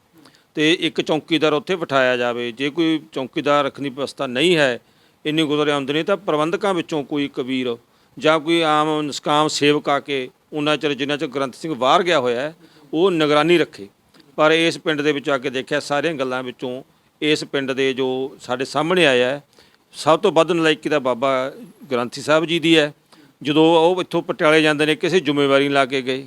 ਅਤੇ ਇੱਕ ਚੌਕੀਦਾਰ ਉੱਥੇ ਬਿਠਾਇਆ ਜਾਵੇ। ਜੇ ਕੋਈ ਚੌਕੀਦਾਰ ਰੱਖਣ ਦੀ ਵਿਵਸਥਾ ਨਹੀਂ ਹੈ, ਇੰਨੀ ਗੁਜ਼ਾਰੇ ਆਮਦਨੀ, ਤਾਂ ਪ੍ਰਬੰਧਕਾਂ ਵਿੱਚੋਂ ਕੋਈ ਕਬੀਰ ਜਾਂ ਕੋਈ ਆਮ ਨਿਸ਼ਕਾਮ ਸੇਵਕ ਆ ਕੇ ਉਹਨਾਂ ਚਿਰ ਜਿੰਨਾ ਚਿਰ ਗ੍ਰੰਥੀ ਸਿੰਘ ਬਾਹਰ ਗਿਆ ਹੋਇਆ ਹੈ ਉਹ ਨਿਗਰਾਨੀ ਰੱਖੇ। ਪਰ ਇਸ ਪਿੰਡ ਦੇ ਵਿੱਚ ਆ ਕੇ ਦੇਖਿਆ ਸਾਰੀਆਂ ਗੱਲਾਂ ਵਿੱਚੋਂ ਇਸ ਪਿੰਡ ਦੇ ਜੋ ਸਾਡੇ ਸਾਹਮਣੇ ਆਇਆ ਹੈ, ਸਭ ਤੋਂ ਵੱਧ ਨਲਾਇਕੀ ਦਾ ਬਾਬਾ ਗ੍ਰੰਥੀ ਸਾਹਿਬ ਜੀ ਦੀ ਹੈ। ਜਦੋਂ ਉਹ ਇੱਥੋਂ ਪਟਿਆਲੇ ਜਾਂਦੇ ਨੇ ਕਿਸੇ ਜ਼ਿੰਮੇਵਾਰੀ ਨਹੀਂ ਲਾ ਕੇ ਗਏ।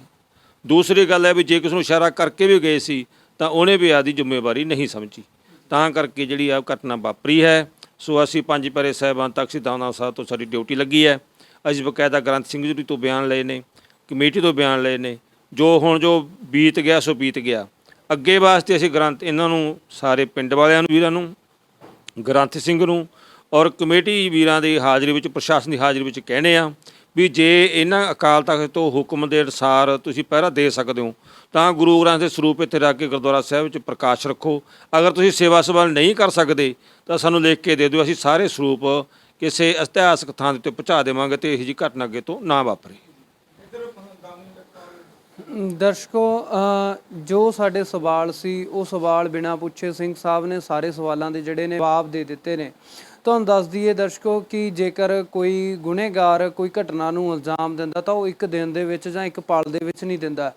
ਦੂਸਰੀ ਗੱਲ ਹੈ ਵੀ ਜੇ ਕਿਸੇ ਨੂੰ ਇਸ਼ਾਰਾ ਕਰਕੇ ਵੀ ਗਏ ਸੀ ਤਾਂ ਉਹਨੇ ਵੀ ਆਦੀ ਜ਼ਿੰਮੇਵਾਰੀ ਨਹੀਂ ਸਮਝੀ, ਤਾਂ ਕਰਕੇ ਜਿਹੜੀ ਆ ਘਟਨਾ ਵਾਪਰੀ ਹੈ। ਸੋ ਅਸੀਂ 5 ਪਿਆਰੇ ਸਾਹਿਬਾਨ ਤੱਕ ਸਿੱਧਾਂਨਾ ਸਾਹਿਬ ਤੋਂ ਸਾਡੀ ਡਿਊਟੀ ਲੱਗੀ ਹੈ। ਅਸੀਂ ਬਕਾਇਦਾ ਗ੍ਰੰਥ ਸਿੰਘ ਜੀ ਤੋਂ ਬਿਆਨ ਲਏ ਨੇ, ਕਮੇਟੀ ਤੋਂ ਬਿਆਨ ਲਏ ਨੇ। ਜੋ ਬੀਤ ਗਿਆ ਸੋ ਬੀਤ ਗਿਆ। ਅੱਗੇ ਵਾਸਤੇ ਅਸੀਂ ਗ੍ਰੰਥ ਇਹਨਾਂ ਨੂੰ ਸਾਰੇ ਪਿੰਡ ਵਾਲਿਆਂ ਨੂੰ, ਵੀਰਾਂ ਨੂੰ, ਗ੍ਰੰਥ ਸਿੰਘ ਨੂੰ ਔਰ ਕਮੇਟੀ ਵੀਰਾਂ ਦੀ ਹਾਜ਼ਰੀ ਵਿੱਚ, ਪ੍ਰਸ਼ਾਸਨ ਦੀ ਹਾਜ਼ਰੀ ਵਿੱਚ ਕਹਿੰਦੇ ਆ ਵੀ ਜੇ ਇਹਨਾਂ ਅਕਾਲ ਤਖਤ ਤੋਂ ਹੁਕਮ ਦੇ ਅਨੁਸਾਰ ਤੁਸੀਂ ਪਹਿਰਾ ਦੇ ਸਕਦੇ ਹੋ ਤਾਂ ਗੁਰੂ ਗ੍ਰੰਥ ਦੇ ਸਰੂਪ ਇੱਥੇ ਰੱਖ ਕੇ ਗੁਰਦੁਆਰਾ ਸਾਹਿਬ ਵਿੱਚ ਪ੍ਰਕਾਸ਼ ਰੱਖੋ। ਅਗਰ ਤੁਸੀਂ ਸੇਵਾ ਸੰਭਾਲ ਨਹੀਂ ਕਰ ਸਕਦੇ ਤਾਂ ਸਾਨੂੰ ਲਿਖ ਕੇ ਦੇ ਦਿਓ, ਅਸੀਂ ਸਾਰੇ ਸਰੂਪ ਕਿਸੇ ਇਤਿਹਾਸਕ ਥਾਂ ਦੇ ਉੱਤੇ ਪਹੁੰਚਾ ਦੇਵਾਂਗੇ ਤੇ ਇਹੋ ਜਿਹੀ ਘਟਨਾ ਅੱਗੇ ਤੋਂ ਨਾ ਵਾਪਰੇ। ਦਰਸ਼ਕੋ, ਜੋ ਸਾਡੇ ਸਵਾਲ ਸੀ ਉਹ ਸਵਾਲ ਬਿਨਾਂ ਪੁੱਛੇ ਸਿੰਘ ਸਾਹਿਬ ਨੇ ਸਾਰੇ ਸਵਾਲਾਂ ਦੇ ਜਿਹੜੇ ਨੇ ਜਵਾਬ ਦੇ ਦਿੱਤੇ ਨੇ। ਤੁਹਾਨੂੰ ਦੱਸ ਦਈਏ ਦਰਸ਼ਕੋ ਕਿ ਜੇਕਰ ਕੋਈ ਗੁਨੇਗਾਰ ਕੋਈ ਘਟਨਾ ਨੂੰ ਇਲਜ਼ਾਮ ਦਿੰਦਾ ਤਾਂ ਉਹ ਇੱਕ ਦਿਨ ਦੇ ਵਿੱਚ ਜਾਂ ਇੱਕ ਪਲ ਦੇ ਵਿੱਚ ਨਹੀਂ ਦਿੰਦਾ।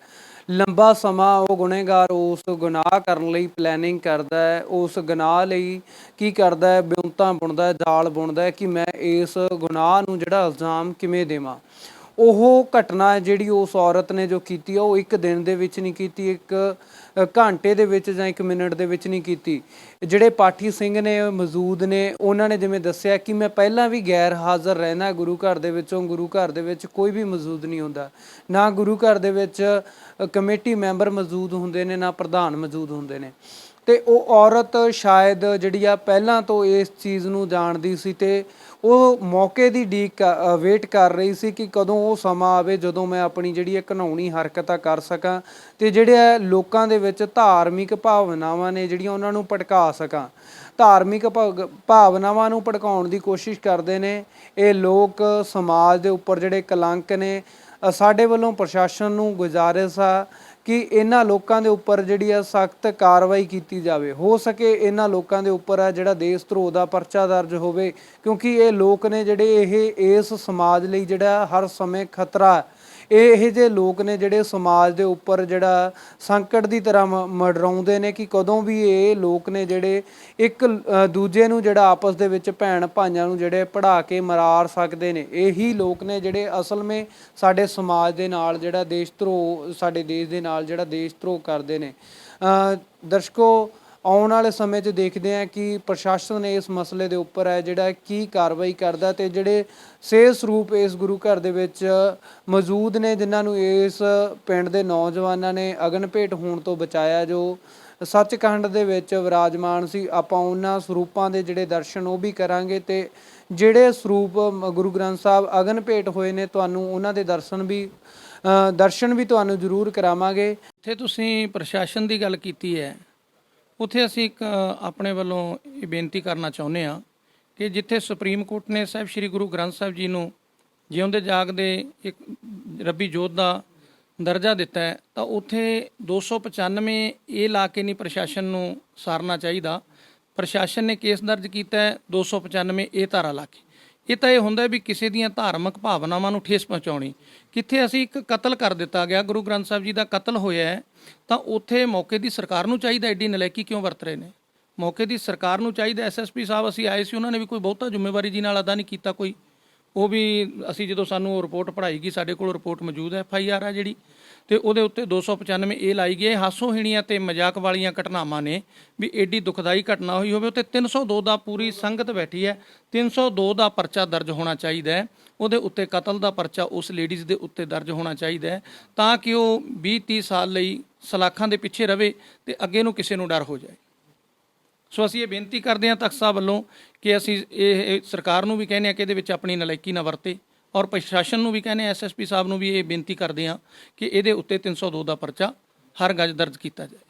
ਲੰਬਾ ਸਮਾਂ ਉਹ ਗੁਨੇਗਾਰ ਉਸ ਗੁਨਾਹ ਕਰਨ ਲਈ ਪਲੈਨਿੰਗ ਕਰਦਾ ਹੈ, ਉਸ ਗੁਨਾਹ ਲਈ ਕੀ ਕਰਦਾ ਹੈ, ਬਿਉਂਤਾਂ ਬੁਣਦਾ ਹੈ, ਜਾਲ ਬੁਣਦਾ ਹੈ ਕਿ ਮੈਂ ਇਸ ਗੁਨਾਹ ਨੂੰ ਜਿਹੜਾ ਇਲਜ਼ਾਮ ਕਿਵੇਂ ਦੇਵਾਂ। ਉਹ ਘਟਨਾ ਹੈ ਜਿਹੜੀ ਉਸ ਔਰਤ ਨੇ ਜੋ ਕੀਤੀ ਉਹ ਇੱਕ ਦਿਨ ਦੇ ਵਿੱਚ ਨਹੀਂ ਕੀਤੀ, ਇੱਕ ਘੰਟੇ ਦੇ ਵਿੱਚ ਜਾਂ 1 ਮਿੰਟ ਦੇ ਵਿੱਚ ਨਹੀਂ ਕੀਤੀ। ਜਿਹੜੇ ਪਾਠੀ ਸਿੰਘ ਨੇ ਮੌਜੂਦ ਨੇ ਉਹਨਾਂ ਨੇ ਜਿਵੇਂ ਦੱਸਿਆ ਕਿ ਮੈਂ ਪਹਿਲਾਂ ਵੀ ਗੈਰ ਹਾਜ਼ਰ ਰਹਿਣਾ ਗੁਰੂ ਘਰ ਦੇ ਵਿੱਚੋਂ। ਗੁਰੂ ਘਰ ਦੇ ਵਿੱਚ ਕੋਈ ਵੀ ਮੌਜੂਦ ਨਹੀਂ ਹੁੰਦਾ, ਨਾ ਗੁਰੂ ਘਰ ਦੇ ਵਿੱਚ ਕਮੇਟੀ ਮੈਂਬਰ ਮੌਜੂਦ ਹੁੰਦੇ ਨੇ, ਨਾ ਪ੍ਰਧਾਨ ਮੌਜੂਦ ਹੁੰਦੇ ਨੇ। ਤੇ ਉਹ ਔਰਤ ਸ਼ਾਇਦ ਜਿਹੜੀ ਆ ਪਹਿਲਾਂ ਤੋਂ ਇਸ ਚੀਜ਼ ਨੂੰ ਜਾਣਦੀ ਸੀ ਤੇ ਉਹ ਮੌਕੇ ਦੀ ਵੇਟ ਕਰ ਰਹੀ ਸੀ ਕਿ ਕਦੋਂ ਉਹ ਸਮਾਂ ਆਵੇ ਜਦੋਂ ਮੈਂ ਆਪਣੀ ਜਿਹੜੀ ਇਹ ਘਿਨਾਉਣੀ ਹਰਕਤਾਂ ਕਰ ਸਕਾਂ ਤੇ ਜਿਹੜੇ ਲੋਕਾਂ ਦੇ ਵਿੱਚ ਧਾਰਮਿਕ ਭਾਵਨਾਵਾਂ ਨੇ ਜਿਹੜੀਆਂ ਉਹਨਾਂ ਨੂੰ ਭੜਕਾ ਸਕਾਂ। ਧਾਰਮਿਕ ਭਾਵਨਾਵਾਂ ਨੂੰ ਭੜਕਾਉਣ ਦੀ ਕੋਸ਼ਿਸ਼ ਕਰਦੇ ਨੇ ਇਹ ਲੋਕ। ਸਮਾਜ ਦੇ ਉੱਪਰ ਜਿਹੜੇ ਕਲੰਕ ਨੇ, ਸਾਡੇ ਵੱਲੋਂ ਪ੍ਰਸ਼ਾਸਨ ਨੂੰ ਗੁਜ਼ਾਰਿਸ਼ ਆ ਕਿ ਇਹਨਾਂ ਲੋਕਾਂ ਦੇ ਉੱਪਰ ਜਿਹੜੀ ਆ ਸਖਤ ਕਾਰਵਾਈ ਕੀਤੀ ਜਾਵੇ। ਹੋ ਸਕੇ ਇਹਨਾਂ ਲੋਕਾਂ ਦੇ ਉੱਪਰ ਆ ਜਿਹੜਾ ਦੇਸ਼ ਧਰੋਹ ਦਾ ਪਰਚਾ ਦਰਜ ਹੋਵੇ, ਕਿਉਂਕਿ ਇਹ ਲੋਕ ਨੇ ਜਿਹੜੇ ਇਹ ਇਸ ਸਮਾਜ ਲਈ ਜਿਹੜਾ ਹਰ ਸਮੇਂ ਖਤਰਾ। ਇਹੋ ਜਿਹੇ ਲੋਕ ਨੇ ਜਿਹੜੇ ਸਮਾਜ ਦੇ ਉੱਪਰ ਜਿਹੜਾ ਸੰਕਟ ਦੀ ਤਰ੍ਹਾਂ ਮੰਡਰਾਉਂਦੇ ਨੇ ਕਿ ਕਦੋਂ ਵੀ ਇਹ ਲੋਕ ਨੇ ਜਿਹੜੇ ਇੱਕ ਦੂਜੇ ਨੂੰ ਜਿਹੜਾ ਆਪਸ ਦੇ ਵਿੱਚ ਭੈਣ ਭਾਈਆਂ ਨੂੰ ਜਿਹੜੇ ਪੜ੍ਹਾ ਕੇ ਮਰਾਰ ਸਕਦੇ ਨੇ। ਇਹੀ ਲੋਕ ਨੇ ਜਿਹੜੇ ਅਸਲ ਵਿੱਚ ਸਾਡੇ ਸਮਾਜ ਦੇ ਨਾਲ ਜਿਹੜਾ ਦੇਸ਼ ਧਰੋਹ, ਸਾਡੇ ਦੇਸ਼ ਦੇ ਨਾਲ ਜਿਹੜਾ ਦੇਸ਼ ਧਰੋਹ ਕਰਦੇ ਨੇ। ਦਰਸ਼ਕੋ, ਆਉਣ ਵਾਲੇ ਸਮੇਂ 'ਚ ਦੇਖਦੇ ਹਾਂ ਕਿ ਪ੍ਰਸ਼ਾਸਨ ਇਸ ਮਸਲੇ ਦੇ ਉੱਪਰ ਹੈ ਜਿਹੜਾ ਕੀ ਕਾਰਵਾਈ ਕਰਦਾ ਤੇ ਜਿਹੜੇ ਸੇਧ ਸਰੂਪ ਇਸ ਗੁਰੂ ਘਰ ਦੇ ਵਿੱਚ ਮੌਜੂਦ ਨੇ ਜਿਨ੍ਹਾਂ ਨੂੰ ਇਸ ਪਿੰਡ ਦੇ ਨੌਜਵਾਨਾਂ ਨੇ ਅਗਨ ਭੇਟ ਹੋਣ ਤੋਂ ਬਚਾਇਆ, ਜੋ ਸੱਚਖੰਡ ਦੇ ਵਿੱਚ ਵਿਰਾਜਮਾਨ ਸੀ। ਆਪਾਂ ਉਹਨਾਂ ਸਰੂਪਾਂ ਦੇ ਜਿਹੜੇ ਦਰਸ਼ਨ ਉਹ ਵੀ ਕਰਾਂਗੇ ਤੇ ਜਿਹੜੇ ਸਰੂਪ ਗੁਰੂ ਗ੍ਰੰਥ ਸਾਹਿਬ ਅਗਨ ਭੇਟ ਹੋਏ ਨੇ ਤੁਹਾਨੂੰ ਉਹਨਾਂ ਦੇ ਦਰਸ਼ਨ ਵੀ ਤੁਹਾਨੂੰ ਜ਼ਰੂਰ ਕਰਾਵਾਂਗੇ। ਇੱਥੇ ਤੁਸੀਂ ਪ੍ਰਸ਼ਾਸਨ ਦੀ ਗੱਲ ਕੀਤੀ ਹੈ, ਉੱਥੇ ਅਸੀਂ ਇੱਕ ਆਪਣੇ ਵੱਲੋਂ ਇਹ ਬੇਨਤੀ ਕਰਨਾ ਚਾਹੁੰਦੇ ਹਾਂ ਕਿ ਜਿੱਥੇ ਸੁਪਰੀਮ ਕੋਰਟ ਨੇ ਸਾਹਿਬ ਸ੍ਰੀ ਗੁਰੂ ਗ੍ਰੰਥ ਸਾਹਿਬ ਜੀ ਨੂੰ ਜਿਉਂਦੇ ਜਾਗਦੇ ਇੱਕ ਰੱਬੀ ਜੋਤ ਦਾ ਦਰਜਾ ਦਿੱਤਾ ਹੈ ਤਾਂ ਉੱਥੇ 295 ਇਹ ਲਾ ਕੇ ਨਹੀਂ ਪ੍ਰਸ਼ਾਸਨ ਨੂੰ ਸਾਰਨਾ ਚਾਹੀਦਾ। ਪ੍ਰਸ਼ਾਸਨ ਨੇ ਕੇਸ ਦਰਜ ਕੀਤਾ ਹੈ 295 ਇਹ ਧਾਰਾ ਲਾ ਕੇ। ਇਹ ਤਾਂ ਇਹ ਹੁੰਦਾ ਵੀ ਕਿਸੇ ਦੀਆਂ ਧਾਰਮਿਕ ਭਾਵਨਾਵਾਂ ਨੂੰ ਠੇਸ ਪਹੁੰਚਾਉਣੀ। ਕਿੱਥੇ ਅਸੀਂ ਇੱਕ ਕਤਲ ਕਰ ਦਿੱਤਾ ਗਿਆ, ਗੁਰੂ ਗ੍ਰੰਥ ਸਾਹਿਬ ਜੀ ਦਾ ਕਤਲ ਹੋਇਆ ਹੈ, ਤਾਂ ਉੱਥੇ ਮੌਕੇ ਦੀ ਸਰਕਾਰ ਨੂੰ ਚਾਹੀਦਾ ਐਡੀ ਨਲਾਇਕੀ ਕਿਉਂ ਵਰਤ ਰਹੇ ਨੇ। ਮੌਕੇ ਦੀ ਸਰਕਾਰ ਨੂੰ ਚਾਹੀਦਾ, ਐਸਐਸਪੀ ਸਾਹਿਬ ਅਸੀਂ ਆਏ ਸੀ ਉਹਨਾਂ ਨੇ ਵੀ ਕੋਈ ਬਹੁਤਾ ਜ਼ਿੰਮੇਵਾਰੀ ਜੀ ਨਾਲ ਅਦਾ ਨਹੀਂ ਕੀਤਾ ਕੋਈ। ਉਹ ਵੀ ਅਸੀਂ ਜਦੋਂ ਸਾਨੂੰ ਉਹ ਰਿਪੋਰਟ ਪੜ੍ਹਾਈ ਗਈ, ਸਾਡੇ ਕੋਲ ਰਿਪੋਰਟ ਮੌਜੂਦ ਹੈ, FIR ਆ ਜਿਹੜੀ, ਤੇ ਉਹਦੇ ਉੱਤੇ 295 ਇਹ ਲਾਈ ਗਈ। ਹਾਸੋਹੀਣੀਆਂ ਤੇ ਮਜ਼ਾਕ ਵਾਲੀਆਂ ਘਟਨਾਵਾਂ ਨੇ ਵੀ ਐਡੀ ਦੁਖਦਾਈ ਘਟਨਾ ਹੋਈ ਹੋਵੇ ਉੱਤੇ 302 ਦਾ ਪੂਰੀ ਸੰਗਤ ਬੈਠੀ ਹੈ, 302 ਦਾ ਪਰਚਾ ਦਰਜ ਹੋਣਾ ਚਾਹੀਦਾ ਹੈ। ਉਹਦੇ ਉੱਤੇ ਕਤਲ ਦਾ ਪਰਚਾ ਉਸ ਲੇਡੀਜ਼ ਦੇ ਉੱਤੇ ਦਰਜ ਹੋਣਾ ਚਾਹੀਦਾ ਹੈ ਤਾਂ ਕਿ ਉਹ 20-30 ਸਾਲ ਲਈ ਸਲਾਖਾਂ ਦੇ ਪਿੱਛੇ ਰਵੇ ਤੇ ਅੱਗੇ ਨੂੰ ਕਿਸੇ ਨੂੰ ਡਰ ਹੋ ਜਾਏ। ਸੋ ਅਸੀਂ ਇਹ ਬੇਨਤੀ ਕਰਦੇ ਹਾਂ ਤਖਤ ਸਾਹਿਬ ਵੱਲੋਂ ਕਿ ਅਸੀਂ ਇਹ ਸਰਕਾਰ ਨੂੰ ਵੀ ਕਹਿੰਦੇ ਹਾਂ ਕਿ ਇਹਦੇ ਵਿੱਚ ਆਪਣੀ ਨਲਾਇਕੀ ਨਾ ਵਰਤੇ, ਔਰ ਪ੍ਰਸ਼ਾਸਨ ਨੂੰ ਵੀ ਕਹਿੰਦੇ ਹਾਂ, ਐਸਐਸਪੀ ਸਾਹਿਬ ਨੂੰ ਵੀ ਇਹ ਬੇਨਤੀ ਕਰਦੇ ਹਾਂ ਕਿ ਇਹਦੇ ਉੱਤੇ 302 ਦਾ ਪਰਚਾ ਹਰ ਗੱਜ ਦਰਜ ਕੀਤਾ ਜਾਏ।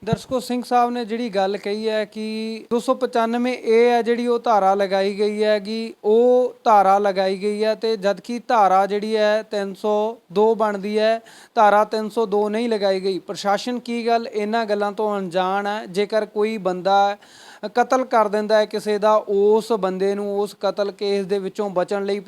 ਦਰਸ਼ਕੋ, ਸਿੰਘ ਸਾਹਿਬ ਨੇ ਜਿਹੜੀ ਗੱਲ ਕਹੀ ਹੈ ਕਿ 295 ਇਹ ਹੈ ਜਿਹੜੀ ਉਹ ਧਾਰਾ ਲਗਾਈ ਗਈ ਹੈਗੀ, ਉਹ ਧਾਰਾ ਲਗਾਈ ਗਈ ਹੈ ਤੇ ਜਦਕਿ ਧਾਰਾ ਜਿਹੜੀ ਹੈ 302 ਬਣਦੀ ਹੈ, ਧਾਰਾ 302 ਨਹੀਂ ਲਗਾਈ ਗਈ। ਪ੍ਰਸ਼ਾਸਨ ਕੀ ਗੱਲ ਇਹਨਾਂ ਗੱਲਾਂ ਤੋਂ ਅਣਜਾਣ ਹੈ? ਜੇਕਰ ਕੋਈ ਬੰਦਾ ਕਤਲ ਕਰ ਦਿੰਦਾ ਹੈ ਕਿਸੇ ਦਾ, ਉਸ ਬੰਦੇ ਨੂੰ ਉਸ ਕਤਲ ਕੇਸ ਦੇ ਵਿੱਚੋਂ ਬਚਣ ਲਈ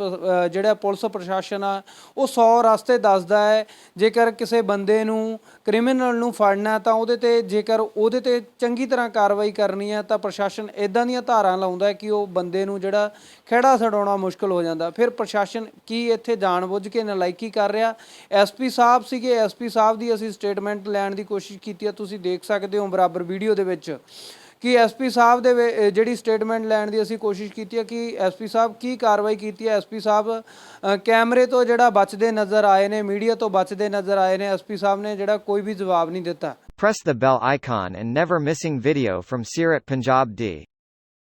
ਜਿਹੜਾ ਪੁਲਿਸ ਪ੍ਰਸ਼ਾਸਨ ਆ ਉਹ 100 ਰਸਤੇ ਦੱਸਦਾ ਹੈ। ਜੇਕਰ ਕਿਸੇ ਬੰਦੇ ਨੂੰ ਕ੍ਰਿਮੀਨਲ ਨੂੰ ਫੜਨਾ ਤਾਂ ਉਹਦੇ ਤੇ ਜੇਕਰ ਉਹਦੇ ਤੇ ਚੰਗੀ ਤਰ੍ਹਾਂ ਕਾਰਵਾਈ ਕਰਨੀ ਹੈ ਤਾਂ ਪ੍ਰਸ਼ਾਸਨ ਇਦਾਂ ਦੀਆਂ ਧਾਰਾਂ ਲਾਉਂਦਾ ਹੈ ਕਿ ਉਹ ਬੰਦੇ ਨੂੰ ਜਿਹੜਾ ਖਹਿੜਾ ਛਡਾਉਣਾ ਮੁਸ਼ਕਲ ਹੋ ਜਾਂਦਾ। ਫਿਰ ਪ੍ਰਸ਼ਾਸਨ ਕੀ ਇੱਥੇ ਜਾਣਬੁੱਝ ਕੇ ਨਲਾਇਕੀ ਕਰ ਰਿਹਾ? ਐਸਪੀ ਸਾਹਿਬ ਸੀਗੇ, ਐਸਪੀ ਸਾਹਿਬ ਦੀ ਅਸੀਂ ਸਟੇਟਮੈਂਟ ਲੈਣ ਦੀ ਕੋਸ਼ਿਸ਼ ਕੀਤੀ ਹੈ, ਤੁਸੀਂ ਦੇਖ ਸਕਦੇ ਹੋ ਬਰਾਬਰ ਵੀਡੀਓ ਦੇ ਵਿੱਚ ਕਿ ਐਸਪੀ ਸਾਹਿਬ ਦੇ ਜਿਹੜੀ ਸਟੇਟਮੈਂਟ ਲੈਣ ਦੀ ਅਸੀਂ ਕੋਸ਼ਿਸ਼ ਕੀਤੀ ਹੈ ਕਿ ਐਸਪੀ ਸਾਹਿਬ ਕੀ ਕਾਰਵਾਈ ਕੀਤੀ ਹੈ। ਐਸਪੀ ਸਾਹਿਬ ਕੈਮਰੇ ਤੋਂ ਜਿਹੜਾ ਬਚਦੇ ਨਜ਼ਰ ਆਏ ਨੇ, ਮੀਡੀਆ ਤੋਂ ਬਚਦੇ ਨਜ਼ਰ ਆਏ ਨੇ। ਐਸਪੀ ਸਾਹਿਬ ਨੇ ਜਿਹੜਾ ਕੋਈ ਵੀ ਜਵਾਬ ਨਹੀਂ ਦਿੱਤਾ। Press the bell icon and never missing video from Sirat Punjab D.